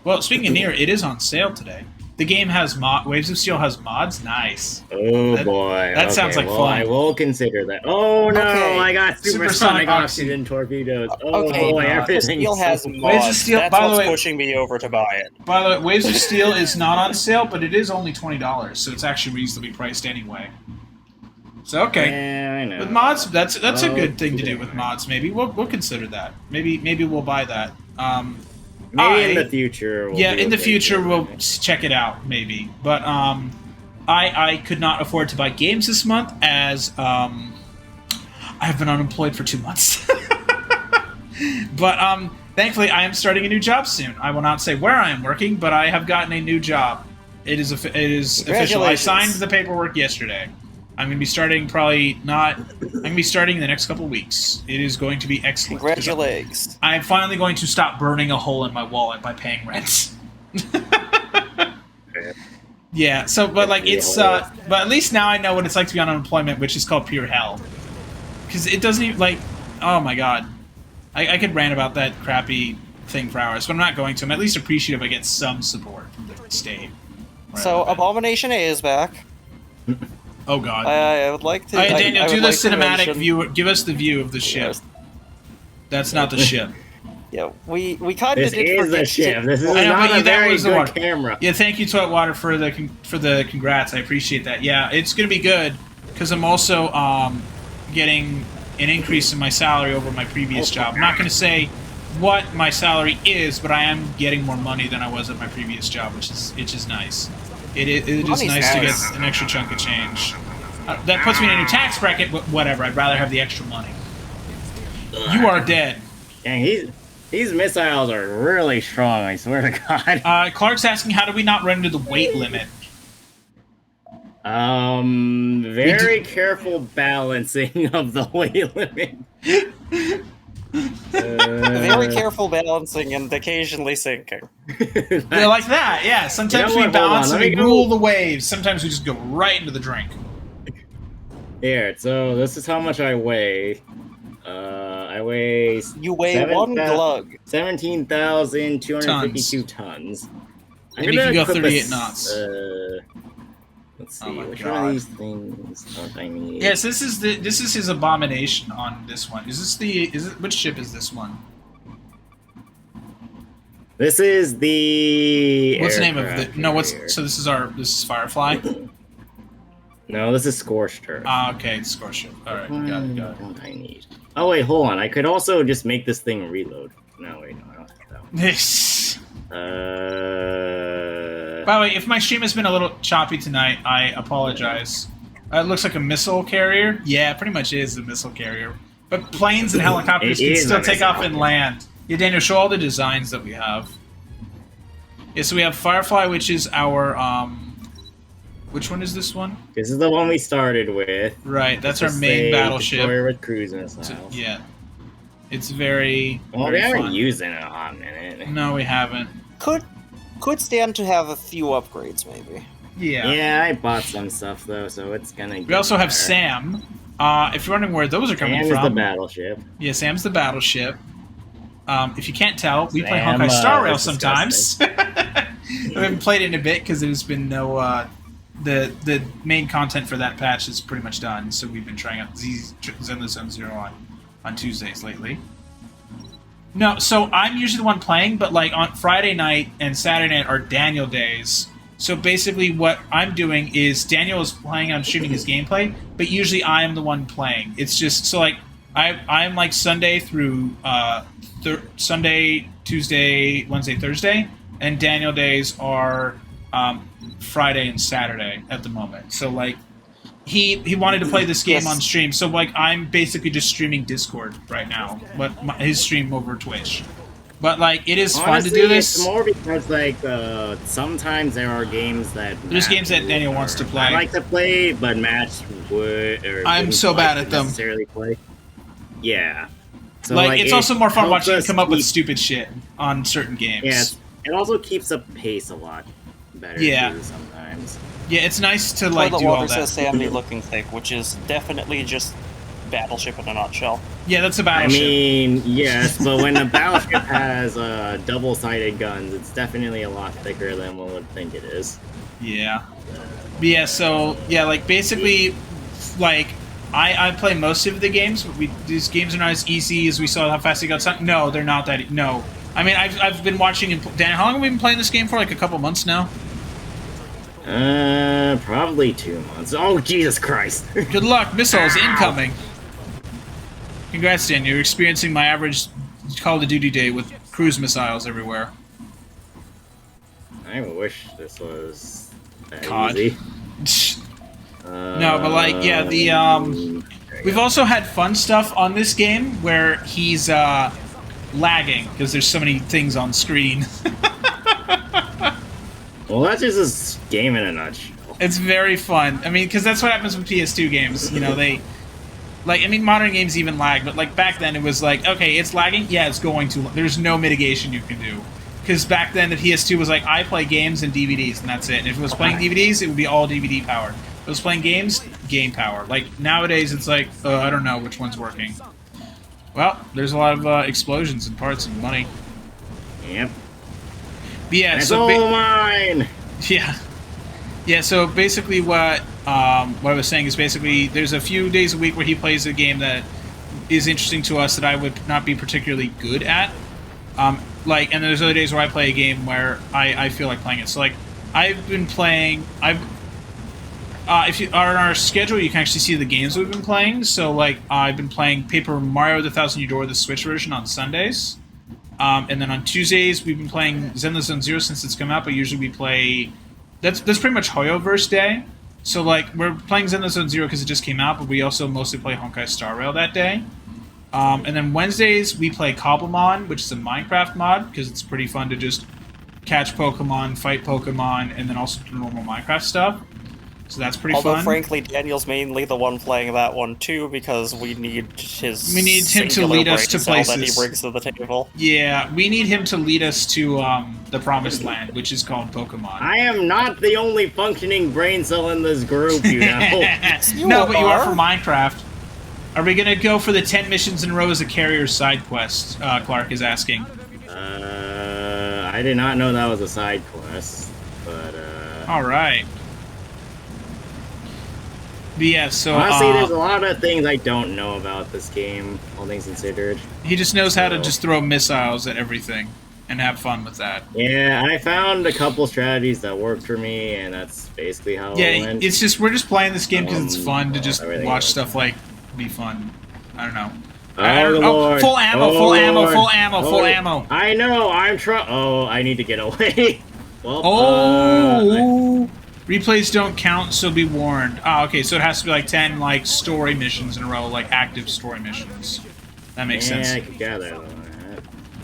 Well, speaking of near, it is on sale today. The game has Waves of Steel has mods. Nice. Oh That- boy. that sounds Okay, like well, fun. I will consider that. Oh no, Okay. I got Supersonic supersonic oxy. oxygen torpedoes. Oh Okay, boy, Waves of everything's Steel has so- mods. Waves of Steel- That's by the what's way- pushing me over to buy it. By the way, Waves of Steel is not on sale, but it is only $20, so it's actually reasonably priced anyway. So okay. Yeah, I know. With mods, that's a Well, good thing to do yeah. with mods. Maybe we'll consider that. Maybe we'll buy that. Maybe in the future. Yeah, in the do a future video we'll on it. check it out, maybe. But I could not afford to buy games this month as I have been unemployed for 2 months. But thankfully I am starting a new job soon. I will not say where I am working, but I have gotten a new job. It is official. I Congratulations. signed the paperwork yesterday. I'm going to be starting I'm going to be starting in the next couple weeks. It is going to be excellent. 'cause Congratulations. I'm finally going to stop burning a hole in my wallet by paying rent. Yeah, so, but like, it's, but at least now I know what it's like to be on unemployment, which is called pure hell. Because it doesn't even, like, oh my god. I could rant about that crappy thing for hours, but I'm not going to. I'm at least appreciative I get some support from the state. So Abomination A is back. Oh God. I would like to. Daniel, I do would the like to cinematic mention- view. Give us the view of the ship. Yes. That's not the ship. Yeah, we kind of This did is forget the ship. This is I know, not but a that very was the good one. camera. Yeah, thank you, Toitwater, for the congrats. I appreciate that. Yeah, it's gonna be good because I'm also getting an increase in my salary over my previous job. I'm not gonna say what my salary is, but I am getting more money than I was at my previous job, which is nice. It is Money's nice to get nice. an extra chunk of change. That puts me in a new tax bracket, but whatever. I'd rather have the extra money. You are dead. Dang, these missiles are really strong, I swear to God. Clark's asking, how do we not run into the weight limit? Very careful balancing of the weight limit. very careful balancing and occasionally sinking. They're like that, yeah. Sometimes You know we what? Hold balance on, and let we me go. rule the waves. Sometimes we just go right into the drink. Here, so this is how much I weigh. I weigh You weigh one glug. 17,252 tons. And you can go equip 38 knots. Let's see, Oh my which God. one of these things don't I need? Yes, this is his abomination on this one. Which ship is this one? This is the. What's the name of aircraft the? No, carrier. so this is Firefly. No, this is Scorched Earth. Ah, okay, score ship. All right, got it. Don't I need? Oh wait, hold on. I could also just make this thing reload. No, wait, no, I don't have that one. By the way, if my stream has been a little choppy tonight, I apologize. It looks like a missile carrier. Yeah, it pretty much is a missile carrier. But planes and helicopters It can is still a take off missile. and land. Yeah, Daniel, show all the designs that we have. Yeah, so we have Firefly, which is our which one is this one? This is the one we started with. Right, that's our It's main a battleship. destroyer with cruise missiles. So, yeah, it's very. Well, very we haven't fun. used it in a hot minute. No, we haven't. Could stand to have a few upgrades, maybe. Yeah. Yeah, I bought some stuff though, so it's gonna. We also have Sam. If you're wondering where those are coming Sam is from, the battleship. yeah, Sam's the battleship. If you can't tell, we play Sam, Honkai Star Rail that's sometimes. We haven't played it in a bit because there's been no. The main content for that patch is pretty much done, so we've been trying out Zenless Zone Zero on Tuesdays lately. No, so I'm usually the one playing, but like on Friday night and Saturday night are Daniel days. So basically, what I'm doing is Daniel is playing. I'm streaming his gameplay, but usually I am the one playing. It's just so like I'm like Sunday through Sunday, Tuesday, Wednesday, Thursday, and Daniel days are Friday and Saturday at the moment. So like he wanted to play this game Yes. on stream, so like I'm basically just streaming Discord right now, but his stream over Twitch. But like it is Honestly, fun to do this. It's more because like sometimes there are games that There's Matt games that Daniel wants to play. I like to play, but Matt would. Or I'm wouldn't so like bad to at them. Necessarily play. Yeah. So, like it's it also more fun helps watching him us come up with keep- stupid shit on certain games. Yeah, it also keeps the pace a lot better. Yeah. Too, sometimes. Yeah, it's nice to like Toilet do all water that. says Sandy looking thick, which is definitely just Battleship in a nutshell. Yeah, that's a I battleship. mean, yes, but when the battleship has double-sided guns, it's definitely a lot thicker than one would think it is. Yeah. But yeah, so yeah, like basically like I play most of the games, but these games are not as easy as we saw how fast they got sunk. No, they're not that no. I mean I've been watching and Dan, how long have we been playing this game for? Like a couple months now? Probably 2 months. Oh, Jesus Christ. Good luck, missiles incoming. Congrats, Dan. You're experiencing my average Call of Duty day with cruise missiles everywhere. I wish this was that COD. easy. No, but like, yeah, the we've also had fun stuff on this game where he's lagging because there's so many things on screen. Well, that's just a game in a nutshell. It's very fun. I mean, because that's what happens with PS2 games. You know, they like. I mean, modern games even lag, but like back then it was like, okay, it's lagging. Yeah, it's going to. There's no mitigation you can do. Because back then the PS2 was like, I play games and DVDs, and that's it. And if it was playing DVDs, it would be all DVD powered. If it was playing games, game power. Like nowadays, it's like, I don't know which one's working. Well, there's a lot of explosions and parts and money. Yep. But yeah, It's so all mine! yeah, yeah. So basically, what what I was saying is basically there's a few days a week where he plays a game that is interesting to us that I would not be particularly good at. And there's other days where I play a game where I feel like playing it. So, like, I've been playing... if you are on our schedule, you can actually see the games we've been playing. So, like, I've been playing Paper Mario: The Thousand Year Door, the Switch version, on Sundays. And then on Tuesdays, we've been playing Zenless Zone Zero since it's come out, but usually we play... That's pretty much Hoyoverse Day. So, like, we're playing Zenless Zone Zero because it just came out, but we also mostly play Honkai Star Rail that day. And then Wednesdays, we play Cobblemon, which is a Minecraft mod, because it's pretty fun to just catch Pokemon, fight Pokemon, and then also do normal Minecraft stuff. So that's pretty fun. Although, frankly, Daniel's mainly the one playing that one, too, because we need him to lead us to places that he brings to the table. Yeah, we need him to lead us to the Promised Land, which is called Pokemon. I am not the only functioning brain cell in this group, you know. No, but you are for Minecraft. Are we gonna go for the 10 missions in a row as a carrier side quest? Clark is asking. I did not know that was a side quest, but all right. But yeah, so honestly, there's a lot of things I don't know about this game, all things considered. He just knows how to just throw missiles at everything and have fun with that. Yeah, I found a couple strategies that worked for me, and that's basically how it went. It's just we're just playing this game because it's fun to just watch else. stuff like be fun. I don't know. Lord. Full ammo, Oh, full ammo, Lord. full ammo, full Oh, ammo. I know, I need to get away. Well, replays don't count, so be warned. Okay, so it has to be like 10 like story missions in a row, like active story missions. That makes sense. Yeah, I could gather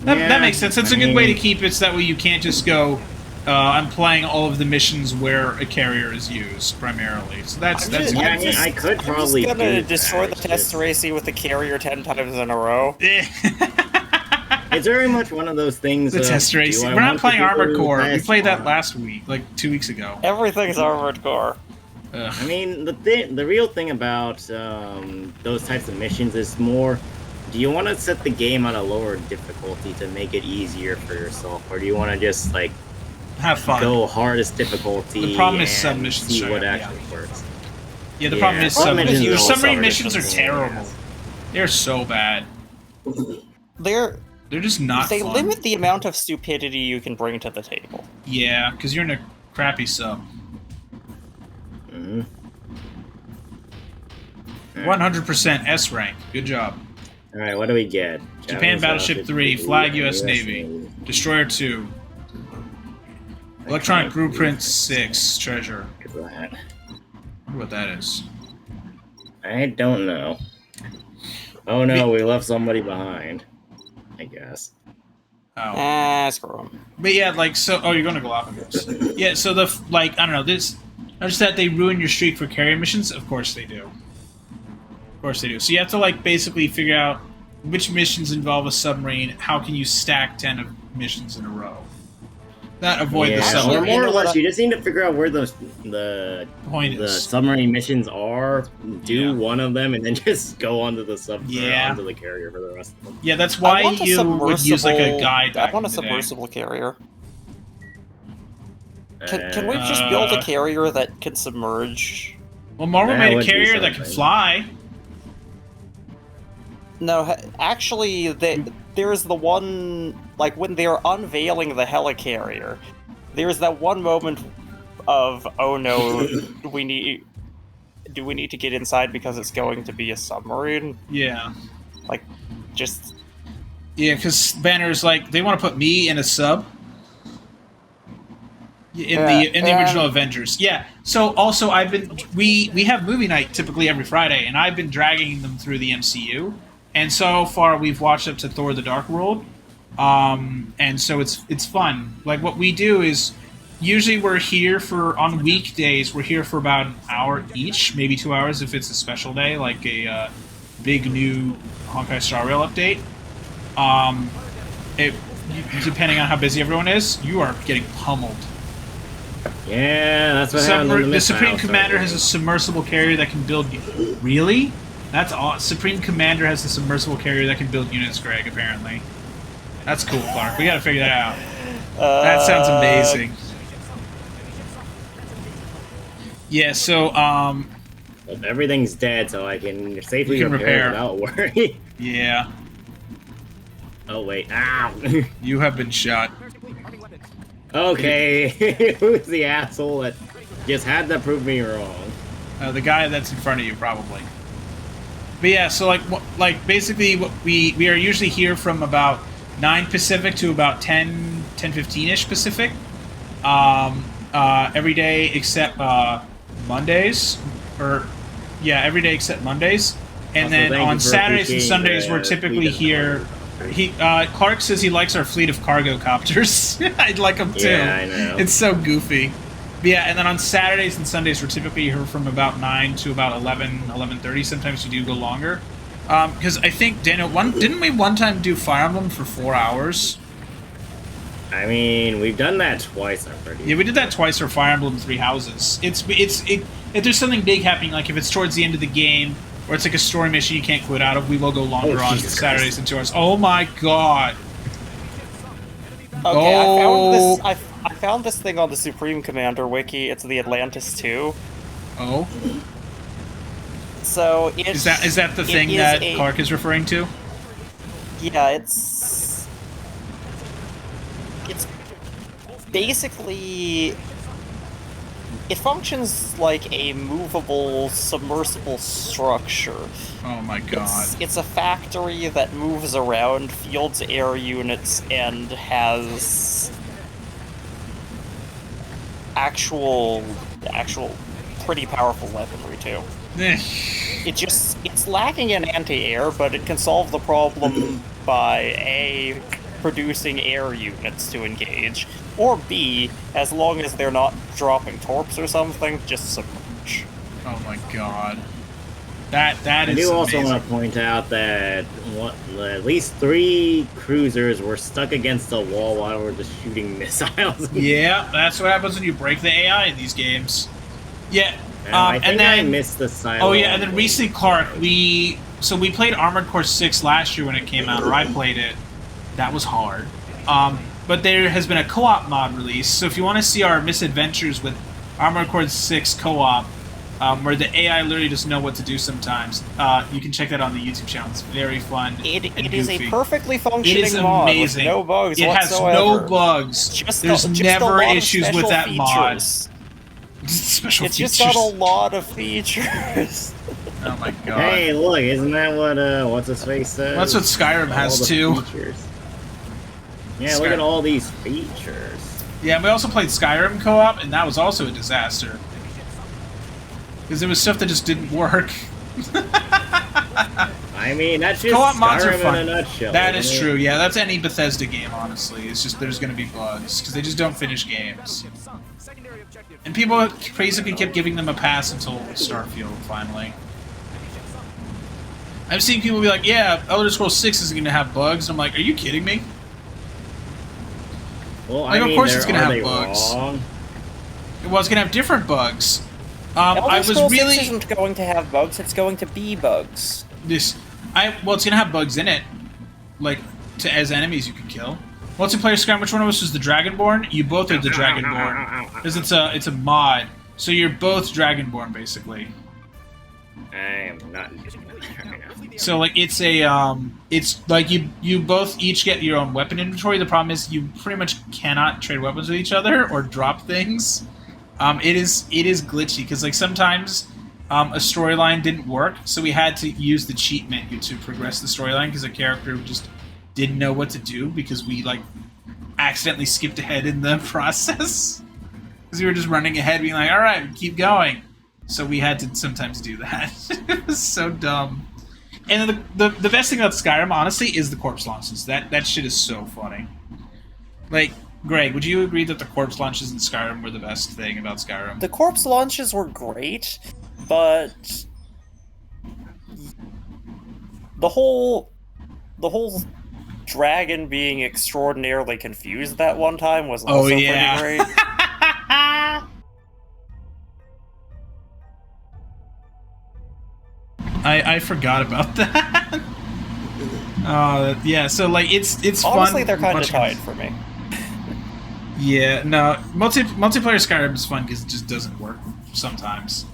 That makes sense. That's a good way to keep it, so that way you can't just go, I'm playing all of the missions where a carrier is used, primarily. So that's I could probably I'm just gonna destroy the Testeracy with the carrier 10 times in a row. It's very much one of those things. The Testeracy. We're not playing Armored Core. We played that last week, like 2 weeks ago. Everything's Armored Core. I mean, the real thing about those types of missions is more, do you want to set the game on a lower difficulty to make it easier for yourself, or do you want to just like have fun, go hardest difficulty? The problem is and submissions. See what actually works. Yeah, the problem is submissions. Summary missions are terrible. Yeah. They're so bad. They're just not They fun. limit the amount of stupidity you can bring to the table. Yeah, because you're in a crappy sub. 100% S rank. Good job. Alright, what do we get? Japan Battleship 3, Flag US Navy. Destroyer 2. Electronic Blueprint 6, Treasure. I wonder what that is. I don't know. Oh no, we left somebody behind. I guess. Oh. Screw them. But yeah, like, so... Oh, you're going to Galapagos. Yeah, so the... Like, I don't know, this... Notice that they ruin your streak for carrier missions? Of course they do. Of course they do. So you have to, like, basically figure out which missions involve a submarine, how can you stack 10 of missions in a row. Not avoid the submarine. Or more or less, you just need to figure out where the submarine missions are, do one of them, and then just go onto the onto the carrier for the rest of them. Yeah, that's why you would use like a guide. I want a submersible carrier. Can we just build a carrier that can submerge? Well, Marvel made a carrier that can fly. No, actually, there's the one, like, when they're unveiling the helicarrier, there's that one moment of, oh no, do we need to get inside because it's going to be a submarine? Yeah. Like, just... Yeah, because Banner's like, they want to put me in a sub. In the original Avengers. Yeah. So also we have movie night typically every Friday, and I've been dragging them through the MCU. And so far, we've watched up to Thor: The Dark World, and so it's fun. Like, what we do is, usually we're here on weekdays, we're here for about an hour each, maybe 2 hours if it's a special day, like a big new Honkai Star Rail update. Depending on how busy everyone is, you are getting pummeled. Yeah, that's what happened. The Supreme Commander has a submersible carrier that can build... Really? That's awesome. Supreme Commander has a submersible carrier that can build units, Greg, apparently. That's cool, Clark. We gotta figure that out. That sounds amazing. Yeah, so Well, everything's dead, so I can safely You can repair repair. without worry. yeah, Oh wait, ow! you have been shot. Okay, who's the asshole that just had to prove me wrong? The guy that's in front of you, probably. But yeah, so like basically, what we are usually here from about 9 Pacific to about 10:15ish Pacific. Every day except Mondays, or yeah, every day except Mondays. And Also, then thank you on for Saturdays and appreciating Sundays, the we're typically fleet of here. Clark says he likes our fleet of cargo copters. I'd like them too. Yeah, I know. It's so goofy. But yeah, and then on Saturdays and Sundays, we're typically here from about 9 to about 11:30. Sometimes we do go longer. Because I think, Daniel, didn't we one time do Fire Emblem for 4 hours? I mean, we've done that twice already. Yeah, we did that twice for Fire Emblem Three Houses. If there's something big happening, like if it's towards the end of the game, or it's like a story mission you can't quit out of, we will go longer on Jesus Saturdays and 2 hours. Oh my god! Okay, I found this thing on the Supreme Commander wiki. It's the Atlantis 2. Oh, So is that the thing that Clark is referring to? Yeah, it's basically, it functions like a movable submersible structure. Oh my god! It's a factory that moves around, fields air units, and has actual pretty powerful weaponry too. It's lacking in anti-air, but it can solve the problem by producing air units to engage, or B, as long as they're not dropping torps or something, just submerge. Oh my god! That I is do also amazing. want to point out that at least 3 cruisers were stuck against a wall while we're just shooting missiles. Yeah, that's what happens when you break the AI in these games. Yeah. I think and then I missed the silo. Oh yeah, and then recently, Clark, we played Armored Core 6 last year when it came out, or I played it. That was hard. But there has been a co-op mod release, so if you want to see our misadventures with Armored Core 6 co-op, where the AI literally doesn't know what to do sometimes, you can check that on the YouTube channel. It's very fun. It is a goofy. perfectly It functioning is mod amazing. with no bugs it whatsoever. has no bugs. There's never issues with that mod. Special It's features. just got a lot of features. Oh my god. Hey, look, isn't that what what's his face says? That's what Skyrim All has the too. Features. Yeah, look at all these features. Yeah, we also played Skyrim co-op, and that was also a disaster. Because there was stuff that just didn't work. I mean, that's just Co-op mods are Skyrim fun. in a nutshell. That is isn't it? true, yeah. That's any Bethesda game, honestly. It's just there's going to be bugs, because they just don't finish games. And people basically kept giving them a pass until Starfield, finally. I've seen people be like, yeah, Elder Scrolls 6 is going to have bugs. I'm like, are you kidding me? Well, Like, I mean, of course it's gonna are have they bugs. wrong? Well, it's going to have different bugs. Elder I was Scrolls 6 really... isn't going to have bugs, it's going to be bugs. Well, it's going to have bugs in it. Like, as enemies you can kill. Multiplayer Skyrim, which one of us is the Dragonborn? You both are the Dragonborn. Because it's a mod. So you're both Dragonborn, basically. I am not using that right now. So, like, it's like you both each get your own weapon inventory. The problem is you pretty much cannot trade weapons with each other or drop things. It is glitchy, because, like, sometimes a storyline didn't work, so we had to use the cheat menu to progress the storyline, because a character just didn't know what to do, because we, like, accidentally skipped ahead in the process. Because we were just running ahead, being like, alright, keep going. So we had to sometimes do that. It was so dumb. And then the best thing about Skyrim, honestly, is the corpse launches. That shit is so funny. Like, Greg, would you agree that the corpse launches in Skyrim were the best thing about Skyrim? The corpse launches were great, but the whole dragon being extraordinarily confused that one time was also pretty great. I forgot about that. Yeah. So, like, it's fun. Honestly, they're kind of watching- tied for me. Yeah. No, multiplayer Skyrim is fun because it just doesn't work. sometimes.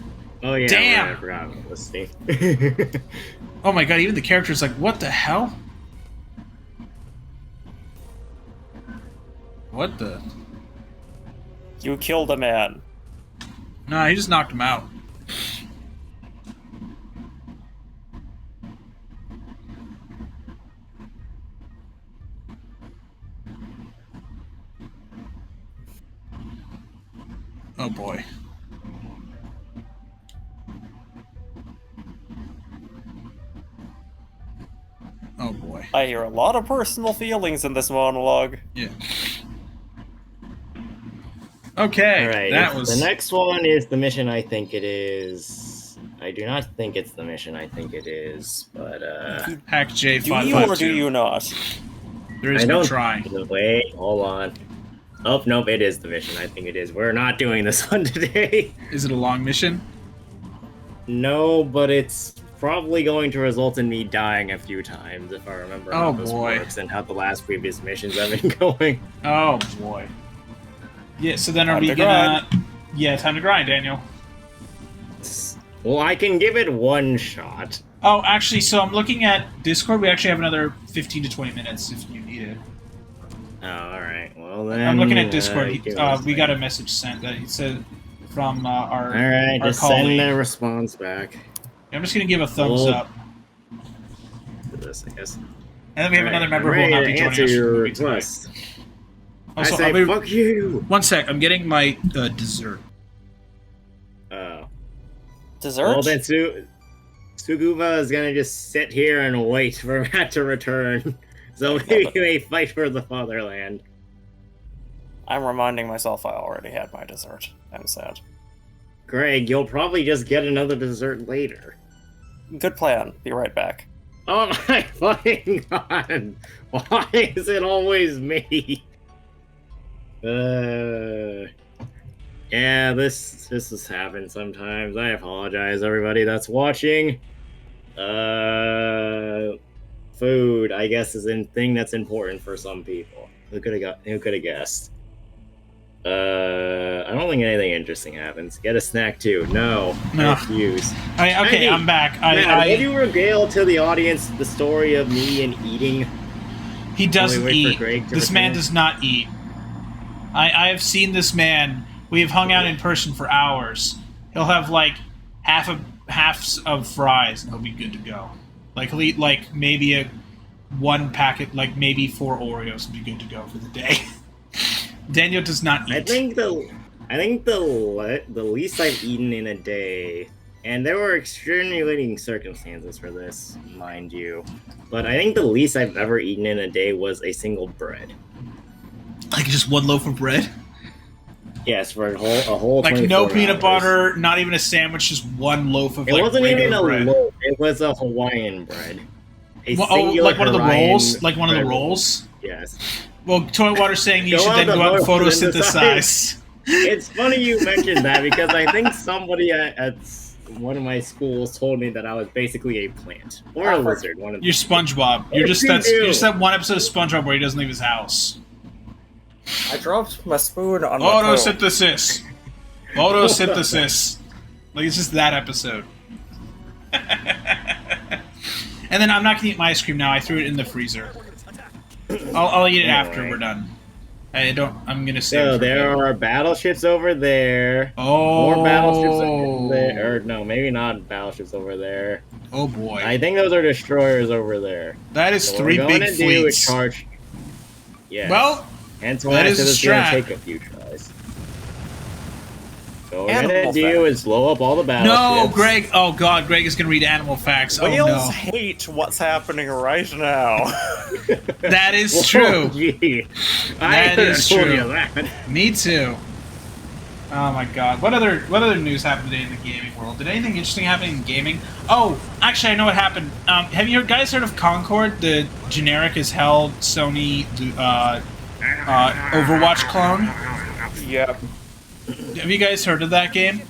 Oh yeah, Damn! right, I forgot about this thing. Oh my god, even the character's like, what the hell? What the? You killed a man. Nah, he just knocked him out. Oh boy. Oh boy. I hear a lot of personal feelings in this monologue. Yeah. Okay, Alright, that was... the next one is the mission I think it is. I do not think it's the mission I think it is, but Hack J552. Do you or do you not? There is I no don't trying. Wait, hold on. Oh, nope, it is the mission. I think it is. We're not doing this one today. Is it a long mission? No, but it's probably going to result in me dying a few times if I remember how this works and how the last previous missions have been going. Oh boy. Yeah, so then are Time we to gonna... Yeah, time to grind, Daniel. Well, I can give it one shot. Oh, actually, so I'm looking at Discord. We actually have another 15 to 20 minutes if you need it. Oh, alright. Well, then... I'm looking at Discord. We got a thing. message sent that he said from our Alright, our just colleague. send a response back. I'm just gonna give a thumbs Well, up. To this, I guess. And then we have another Alright, member I'm who will ready not be to joining answer us for the your movie tonight. request. Also, I say, I'll be... fuck you! One sec, I'm getting my dessert. Oh. Dessert? Well, then Suguba is gonna just sit here and wait for Matt to return. So maybe we may fight for the fatherland. I'm reminding myself I already had my dessert. I'm sad. Greg, you'll probably just get another dessert later. Good plan. Be right back. Oh my fucking god! Why is it always me? Yeah, this has happened sometimes. I apologize, everybody that's watching. Food, I guess, is a thing that's important for some people. Who could have guessed? I don't think anything interesting happens. Get a snack too. No, No. I refuse. Okay, Andy, I'm back. Matt, would you regale to the audience the story of me and eating? He doesn't While we wait for eat. Greg to This man return? does not eat. I have seen this man. We have hung out in person for hours. He'll have like halves of fries and he'll be good to go. Like he'll eat like maybe one packet, like maybe 4 Oreos and be good to go for the day. Daniel does not eat. I think the least I've eaten in a day, and there were extenuating circumstances for this, mind you, but I think the least I've ever eaten in a day was a single bread. Like just one loaf of bread? Yes, for a whole. Like no 24 peanut hours. butter, not even a sandwich, just one loaf of It like wasn't even regular a bread. loaf. It was a Hawaiian bread. Well, oh, singular like one of the Hawaiian rolls? Like one of the bread roll. rolls? Yes. Well, Toilet Water's saying you Go should on then the go out and vote and photosynthesize. It's funny you mentioned that because I think somebody at one of my schools told me that I was basically a plant or a lizard. One of You're SpongeBob. You're just you that. do? You're just that one episode of SpongeBob where he doesn't leave his house. I dropped my spoon on my throat. Photosynthesis. Photosynthesis. Like it's just that episode. And then I'm not gonna eat my ice cream now. I threw it in the freezer. I'll eat it after we're done. I'm gonna save it So for there later. are battleships over there. Oh. More battleships over there. Or no, maybe not battleships over there. Oh boy. I think those are destroyers over there. That is So three what we're big gonna do is fleets. charge. Yeah. Well, and so that I is said a it's gonna strat. take a few tries. So what we're Animal gonna do is blow up all the battleships. no, Greg. Oh god, Greg is gonna read animal facts. Oh Whales no. hate what's happening right now. That is Whoa, true. gee. That I is told true. you that. Me too. Oh my god. What other news happened today in the gaming world? Did anything interesting happen in gaming? Oh, actually I know what happened. Have you guys heard of Concord, the generic as hell Sony Overwatch clone? Yep. Have you guys heard of that game?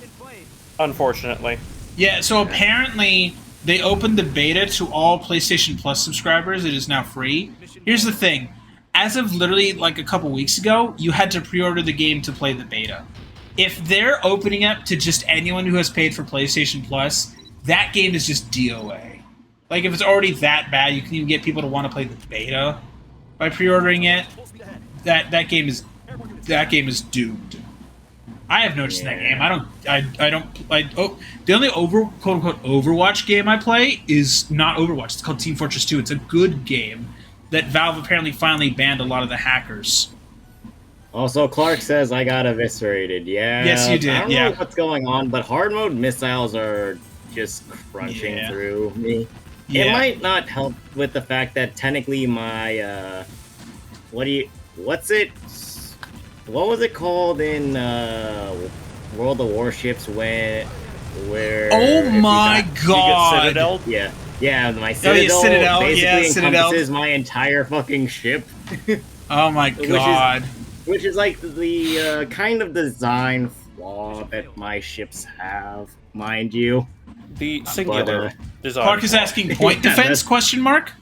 Unfortunately. Yeah, so apparently they opened the beta to all PlayStation Plus subscribers. It is now free. Here's the thing. As of literally like a couple weeks ago, you had to pre-order the game to play the beta. if they're opening up to just anyone who has paid for PlayStation Plus, that game is just DOA. Like, if it's already that bad, you can even get people to want to play the beta by pre-ordering it. That game is doomed. I have noticed in that game. The only quote unquote Overwatch game I play is not Overwatch. It's called Team Fortress 2. It's a good game that Valve apparently finally banned a lot of the hackers. Also, Clark says I got eviscerated. Yeah. Yes, you did. I don't know what's going on, but hard mode missiles are just crunching through me. Yeah. It might not help with the fact that technically my what was it called in World of Warships where oh my god! Citadel? Yeah, my Citadel, basically encompasses my entire fucking ship. Oh my god. Which is like the kind of design flaw that my ships have, mind you. The singular design. Clark is asking point defense, question mark?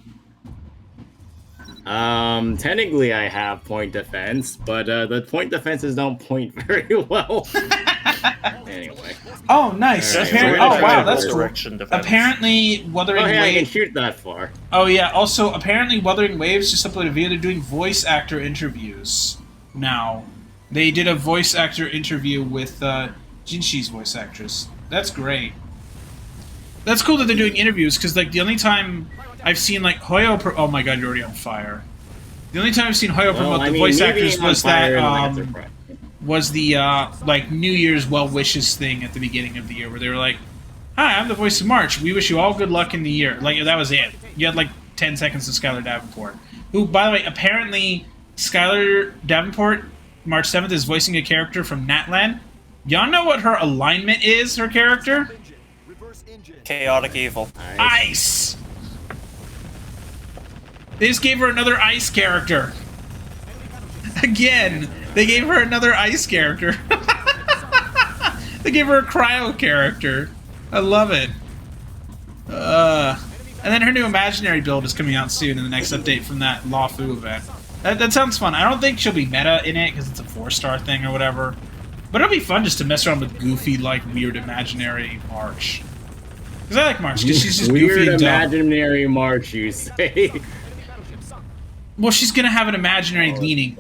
Technically I have point defense, but the point defenses don't point very well. Anyway. Oh, nice. Right, wow, that's cool. Defense. Apparently, Wuthering I can Waves... shoot that far. Oh, yeah. Also, apparently, Wuthering Waves just uploaded a video. They're doing voice actor interviews now. They did a voice actor interview with Jinshi's voice actress. That's great. That's cool that they're doing interviews, because, like, the only time I've seen, like, Hoyo... Oh my god, you're already on fire. The only time I've seen Hoyo promote the voice actors was that... was the like New Year's well wishes thing at the beginning of the year, where they were like, "Hi, I'm the voice of March. We wish you all good luck in the year." Like, that was it. You had like 10 seconds of Skylar Davenport, who, by the way, apparently Skylar Davenport, March 7th, is voicing a character from Natlan. Y'all know what her alignment is? Her character? Chaotic evil. Ice. They just gave her another ice character. Again. They gave her another ice character. They gave her a cryo character. I love it. And then her new imaginary build is coming out soon in the next update from that Lafu event. That sounds fun. I don't think she'll be meta in it because it's a 4-star thing or whatever. But it'll be fun just to mess around with goofy, like, weird imaginary March. Because I like March, because she's just goofy and dumb. Weird imaginary March, you say? Well, she's going to have an imaginary leaning...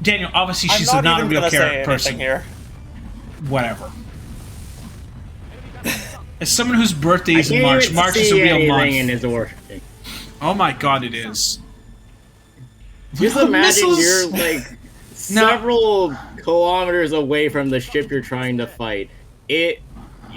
Daniel, obviously she's not a real person. Here. Whatever. As someone whose birthday is in March, March is a real month. In his Oh my god, it is. Just imagine you're like several kilometers away from the ship you're trying to fight.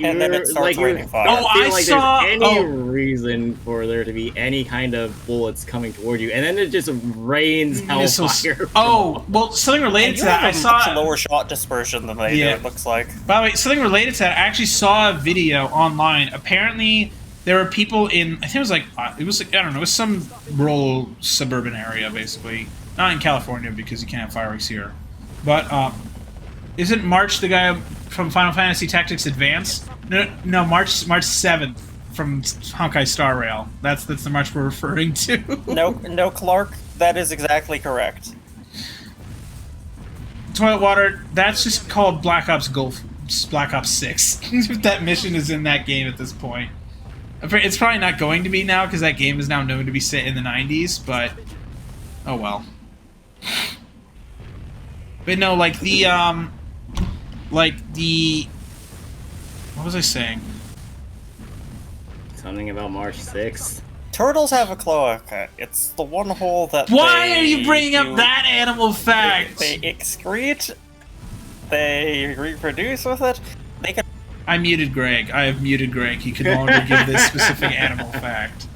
And then it starts raining fire. Oh, I saw. There's any reason for there to be any kind of bullets coming toward you, and then it just rains hellfire. Oh, well, something related to that. I saw much lower shot dispersion than they do. It looks like. By the way, something related to that. I actually saw a video online. Apparently, there were people in. I think it was like I don't know. It was some rural suburban area, basically. Not in California because you can't have fireworks here, but isn't March the guy from Final Fantasy Tactics Advance? No, March 7th from Honkai Star Rail. That's the March we're referring to. No, Clark. That is exactly correct. Toilet water. That's just called Black Ops 6. That mission is in that game at this point. It's probably not going to be now because that game is now known to be set in the 90s. But oh well. But no, like the what was I saying? Something about March 6th. Turtles have a cloaca. It's the one hole that. Why are you bringing up that animal fact? They excrete. They reproduce with it. They can. I muted Greg. I have muted Greg. He can no longer give this specific animal fact.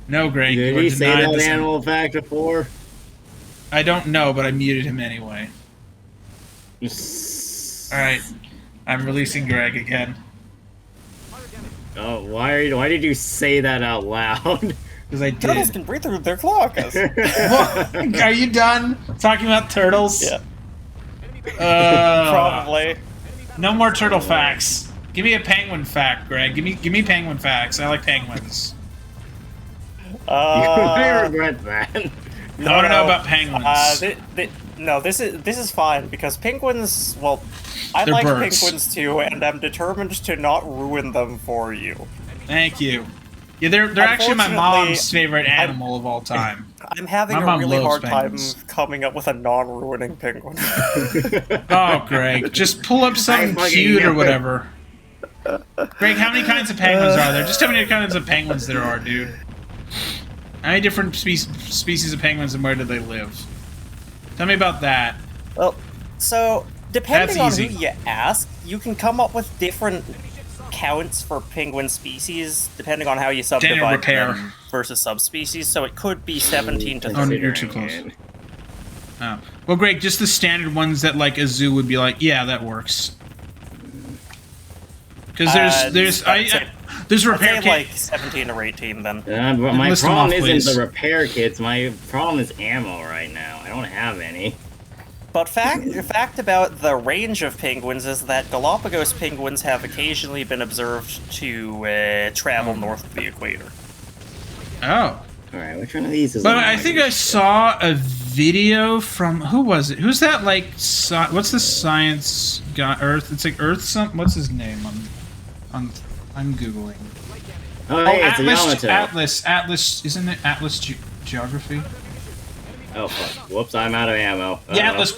No, Greg. Did he say that animal fact before? I don't know, but I muted him anyway. Alright. I'm releasing Greg again. Oh, why did you say that out loud? Because I did. Turtles can breathe through their cloacas. Are you done talking about turtles? Yeah. Probably. No more turtle facts. Give me a penguin fact, Greg. Give me penguin facts. I like penguins. You might regret that. I want to know about penguins. No, this is fine because penguins. Well, I They're like birds. penguins too, and I'm determined to not ruin them for you. Thank you. Yeah, they're actually my mom's favorite animal of all time. I'm having My a mom really loves hard penguins. time coming up with a non-ruining penguin. Oh, Greg, just pull up something fucking cute or know. whatever. Greg, how many kinds of penguins are there? Just tell me how many kinds of penguins there are, dude. How many different species of penguins and where do they live? Tell me about that. Well, so depending on That's who easy. you ask, you can come up with different counts for penguin species depending on how you subdivide repair. them versus subspecies. So it could be 17 to Oh, 30. you're too Considering close. it. Oh. Well, Greg, just the standard ones that like a zoo would be like, yeah, that works. Because there's I'd repair say kit. like 17 or 18 then. But my List them problem off, isn't please. the repair kits. My problem is ammo right now. I don't have any. But fact about the range of penguins is that Galapagos penguins have occasionally been observed to travel north of the equator. Oh. Alright, which one of these is... But I think I saw a video from who was it? Who's that? Like, what's the science guy? Earth? It's like Earth. What's his name? I'm googling. Oh, hey, it's a Yamato. Atlas. Isn't it Atlas Geography? Oh, fuck. Whoops, I'm out of ammo. Yeah, Atlas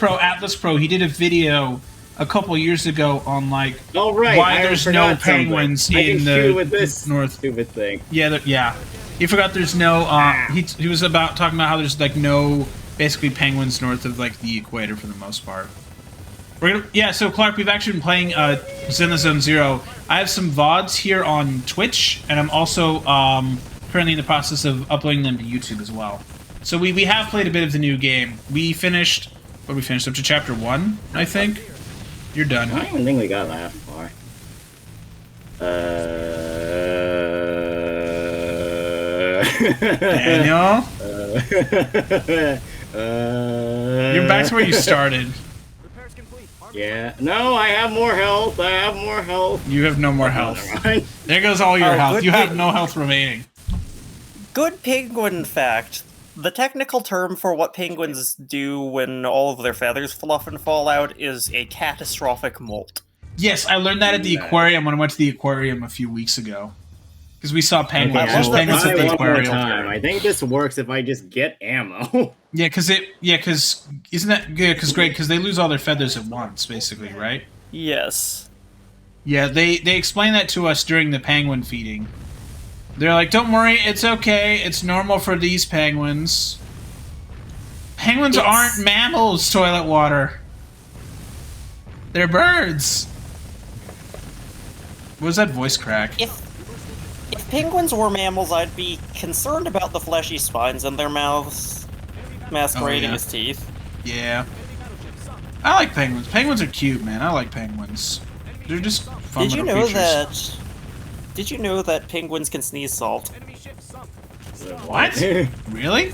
Pro. He did a video a couple years ago on like Oh, right. why I there's forgot no penguins something. I in can the shoot with this north. stupid thing. Yeah. He forgot there's no. He was talking about how there's like no basically penguins north of like the equator for the most part. So Clark, we've actually been playing Zenless Zone Zero. I have some VODs here on Twitch, and I'm also currently in the process of uploading them to YouTube as well. So we have played a bit of the new game. We finished up to chapter 1, I think. You're done. I don't even think we got that far. Daniel, you're back to where you started. Yeah. No, I have more health. You have no more health. Never mind. There goes all your Oh, health. good You have thing- no health remaining. Good penguin fact. The technical term for what penguins do when all of their feathers fluff and fall out is a catastrophic molt. Yes, I learned that at the aquarium when I went to the aquarium a few weeks ago. Because we saw penguins. Okay, There's I'll penguins try at the one more aquarium. time. I think this works if I just get ammo. Yeah, because isn't that good? Because Greg, because they lose all their feathers at once, basically, right? Yes. Yeah, they explained that to us during the penguin feeding. They're like, "Don't worry, it's okay. It's normal for these penguins. Penguins aren't mammals. Toilet water. They're birds." What was that voice crack? If penguins were mammals, I'd be concerned about the fleshy spines in their mouths masquerading yeah. as teeth. Yeah. I like penguins. Penguins are cute, man. I like penguins. They're just fun Did you little know creatures. that? Did you know that penguins can sneeze salt? What? Really?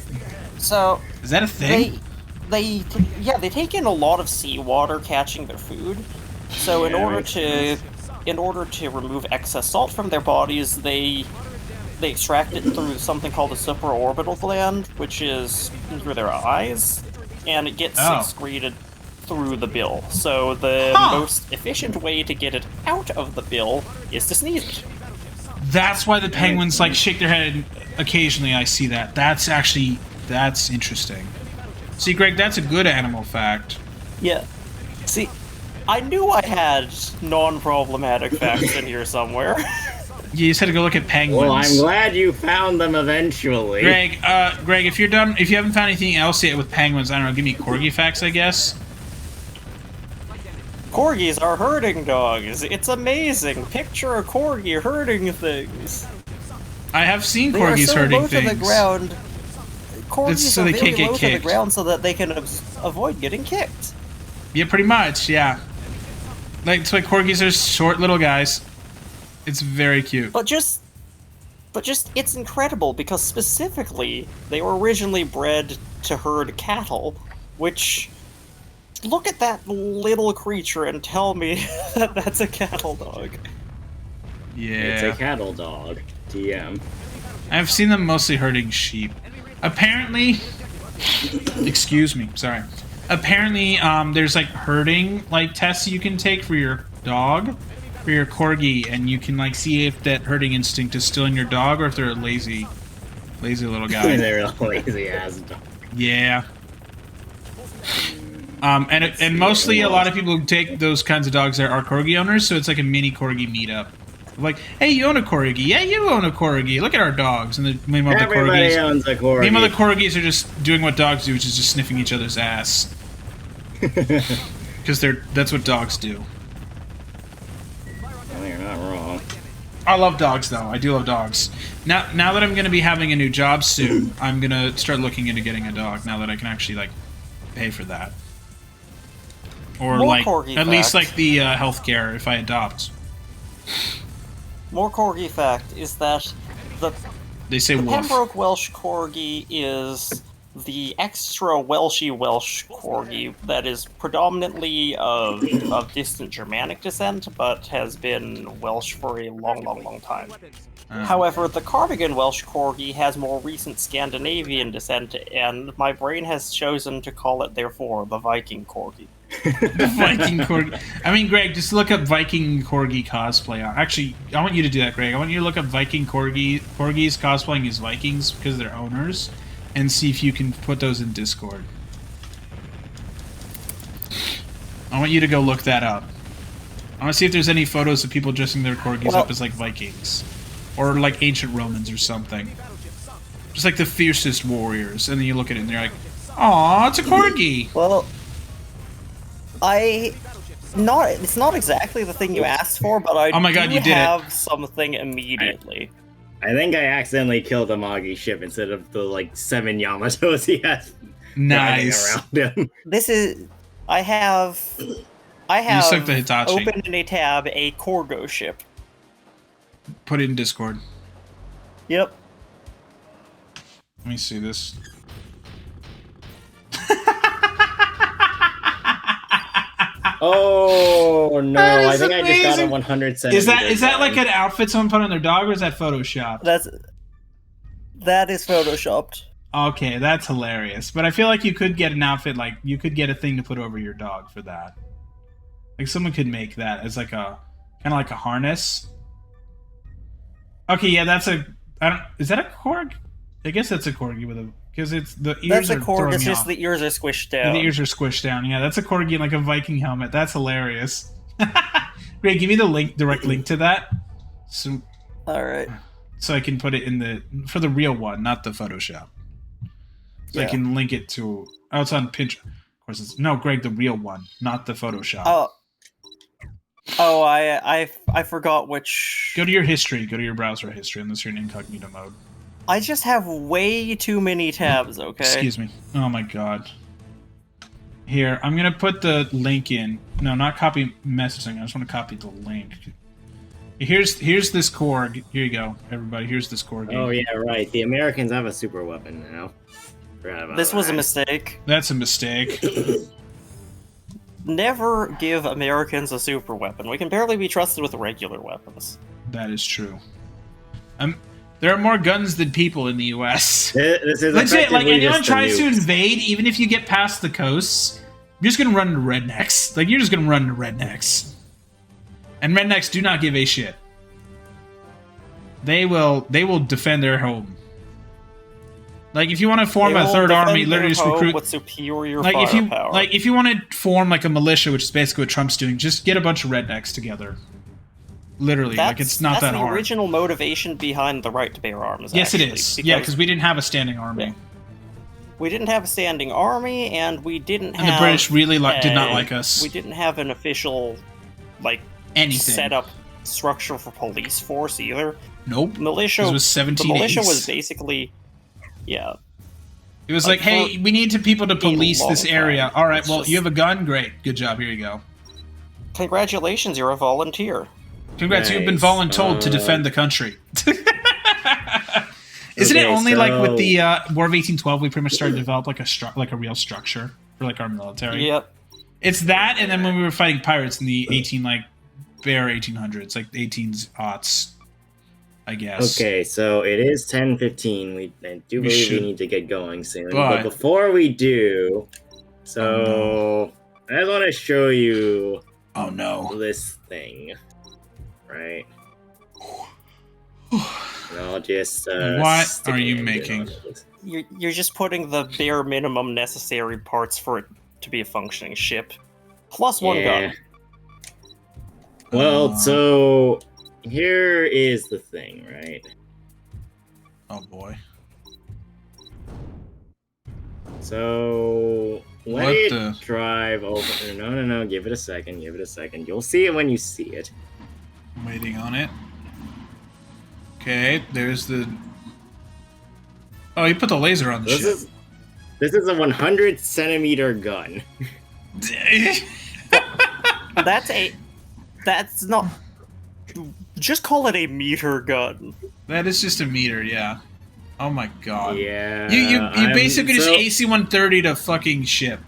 So Is that a thing? they take in a lot of seawater catching their food. So in Yeah, order makes to remove excess salt from their bodies, they extract it through something called the supraorbital gland, which is through their eyes, and it gets excreted through the bill. So the most efficient way to get it out of the bill is to sneeze it. That's why the penguins like shake their head occasionally. I see that. That's interesting. See, Greg, that's a good animal fact. Yeah. See, I knew I had non-problematic facts in here somewhere. You just had to go look at penguins. Well, I'm glad you found them eventually. Greg, if you're done, if you haven't found anything else yet with penguins, I don't know, give me corgi facts, I guess. Corgis are herding dogs. It's amazing. Picture a corgi herding things. I have seen They are corgis so herding low things. to the ground. Corgis so are they very can't get low to the kicked. ground so that they can avoid getting kicked. Yeah, pretty much. Yeah. Like it's like corgis are short little guys. It's very cute. But just it's incredible because specifically they were originally bred to herd cattle, which look at that little creature and tell me that that's a cattle dog. Yeah. It's a cattle dog. TM. I've seen them mostly herding sheep. Apparently, Excuse me, sorry. Apparently, there's like herding like tests you can take for your dog, for your corgi, and you can like see if that herding instinct is still in your dog or if they're a lazy little guy. They're a lazy ass dog. Yeah. And mostly a lot of people who take those kinds of dogs are corgi owners, so it's like a mini corgi meetup. Like, hey, you own a corgi? Yeah, you own a corgi. Look at our dogs. And meanwhile, Everybody owns a corgi. Meanwhile, the corgis are just doing what dogs do, which is just sniffing each other's ass. Because that's what dogs do. Well, you're not wrong. I love dogs, though. I do love dogs. Now that I'm going to be having a new job soon, I'm going to start looking into getting a dog. Now that I can actually like pay for that, or More like corgi at least fact. like the healthcare if I adopt. More corgi fact is that They say the wolf. Pembroke Welsh corgi is the extra Welshy Welsh corgi that is predominantly of distant Germanic descent, but has been Welsh for a long time. However, the Cardigan Welsh corgi has more recent Scandinavian descent, and my brain has chosen to call it, therefore, the Viking corgi. The Viking corgi. I mean, Greg, just look up Viking corgi cosplay. Actually, I want you to do that, Greg. I want you to look up Viking corgis cosplaying as Vikings because they're owners, and see if you can put those in Discord. I want you to go look that up. I want to see if there's any photos of people dressing their corgis up as like Vikings, or like ancient Romans or something. Just like the fiercest warriors, and then you look at it and you're like, "Aw, it's a corgi." Well, it's not exactly the thing you asked for, but I Oh my God, do you did it. have something immediately. I think I accidentally killed a Magi ship instead of the like 7 Yamatos he has Nice. around him. I have just took the Hitachi. open in a tab a Corgo ship. Put it in Discord. Yep. Let me see this. Oh no! That I is think I just got a amazing. 100 centimeter. Is that like an outfit someone put on their dog, or is that Photoshop? That is photoshopped. Okay, that's hilarious. But I feel like you could get an outfit, like you could get a thing to put over your dog for that. Like someone could make that as like a kind of like a harness. Okay, yeah, that's a. Is that a corg? I guess that's a corgi with a, because it's the ears That's a are Corg. throwing It's me just off. the ears are squished down. The ears are squished down. Yeah, that's a corgi in like a Viking helmet. That's hilarious. Great, give me the direct link to that, so All right. I can put it in for the real one, not the Photoshop. So I Yeah. can link it to. Oh, it's on Pinterest. Of course, it's no, Greg, the real one, not the Photoshop. Oh, I forgot which. Go to your history. Go to your browser history, unless you're in incognito mode. I just have way too many tabs. Okay. Excuse me. Oh my god. Here, I'm gonna put the link in. No, not copy messaging. I just want to copy the link. Here's this Korg. Here you go, everybody. Here's this Korg. Oh yeah, right. The Americans have a super weapon now. Forgot about This was a that. mistake. That's a mistake. Never give Americans a super weapon. We can barely be trusted with regular weapons. That is true. There are more guns than people in the U.S. This is Legit, like effectively anyone just a tries to nuke. invade, even if you get past the coasts, you're just gonna run into rednecks. Like you're just gonna run into rednecks, and rednecks do not give a shit. They will defend their home. Like if you want to form They a will third defend army, their literally just home recruit. with superior Like firepower. if you want to form like a militia, which is basically what Trump's doing, just get a bunch of rednecks together. Literally, like it's not that that's the hard. original motivation behind the right to bear arms. Yes, it actually, is. Yeah, because we didn't have a standing army, Yeah. We didn't have a standing army, and we didn't and have. the British really did not like us. We didn't have an official, like, Anything. set up structure for police force either. Nope. Militia. 'Cause it was the 1780s. militia was basically, yeah. It was like, hey, we need people to police this long area. time. All right, It's well, just- you have a gun? Great. Good job. Here you go. Congratulations, you're a volunteer. Congrats, you've been Nice. voluntold to defend the country. Isn't it Okay, only like with so- the War of 1812 we pretty much started to develop like a real structure for like our military? Yep. It's that, and then when we were fighting pirates in the 1800s, like 18s aughts, I guess. Okay, so it is 10:15. I do believe should- we need to get going soon. But- But before we do, so I just want to show you Oh no. this thing, right? And I'll just What stick are an you engine making? on it. You're just putting the bare minimum necessary parts for it to be a functioning ship, plus one gun. Well, so here is the thing, right? Oh boy. So let What it the- drive over. No. Give it a second. You'll see it when you see it. I'm waiting on it. Okay, there's the. Oh, you put the laser on the ship. This is a 100-centimeter gun. That's not. Just call it a meter gun. That is just a meter, yeah. Oh my god. Yeah. You basically just so- AC-130 to fucking ship.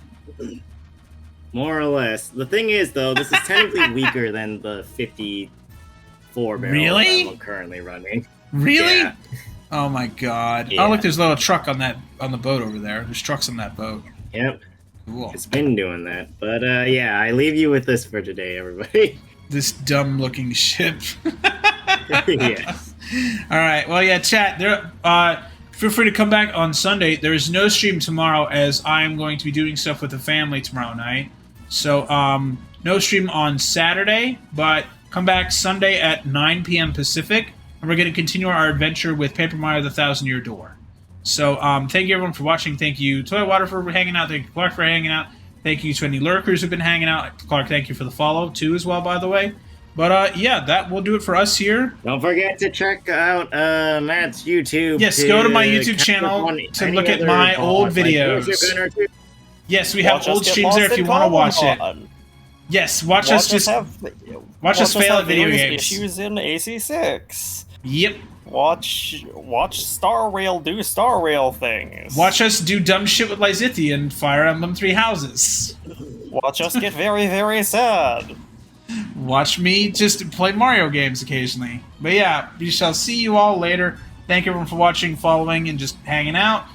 More or less. The thing is, though, this is technically weaker than the 54 barrel Really? I'm currently running. Really? Yeah. Oh my god. Yeah. Oh look, there's a little truck on the boat over there. There's trucks on that boat. Yep. Cool. It's been doing that. But yeah, I leave you with this for today, everybody. This dumb looking ship. Yes. Alright, well yeah, chat, there feel free to come back on Sunday. There is no stream tomorrow as I am going to be doing stuff with the family tomorrow night. So no stream on Saturday, but come back Sunday at 9 p.m. Pacific, and we're going to continue our adventure with Paper Mario: The Thousand-Year Door. So thank you everyone for watching. Thank you Toy Water for hanging out. Thank you Clark for hanging out. Thank you to any lurkers who've been hanging out. Clark, thank you for the follow too as well, by the way. But yeah, that will do it for us here. Don't forget to check out Matt's YouTube. Yes, go to my YouTube channel to look at my old videos. Yes, we have Watch us old get streams there lost if you in want to watch it. Common. Yes, watch us just watch us fail have at video various games. Issues in AC6. Yep. Watch Star Rail do Star Rail things. Watch us do dumb shit with Lysithi and Fire Emblem Three Houses. Watch us get very, very sad. Watch me just play Mario games occasionally. But yeah, we shall see you all later. Thank everyone for watching, following, and just hanging out.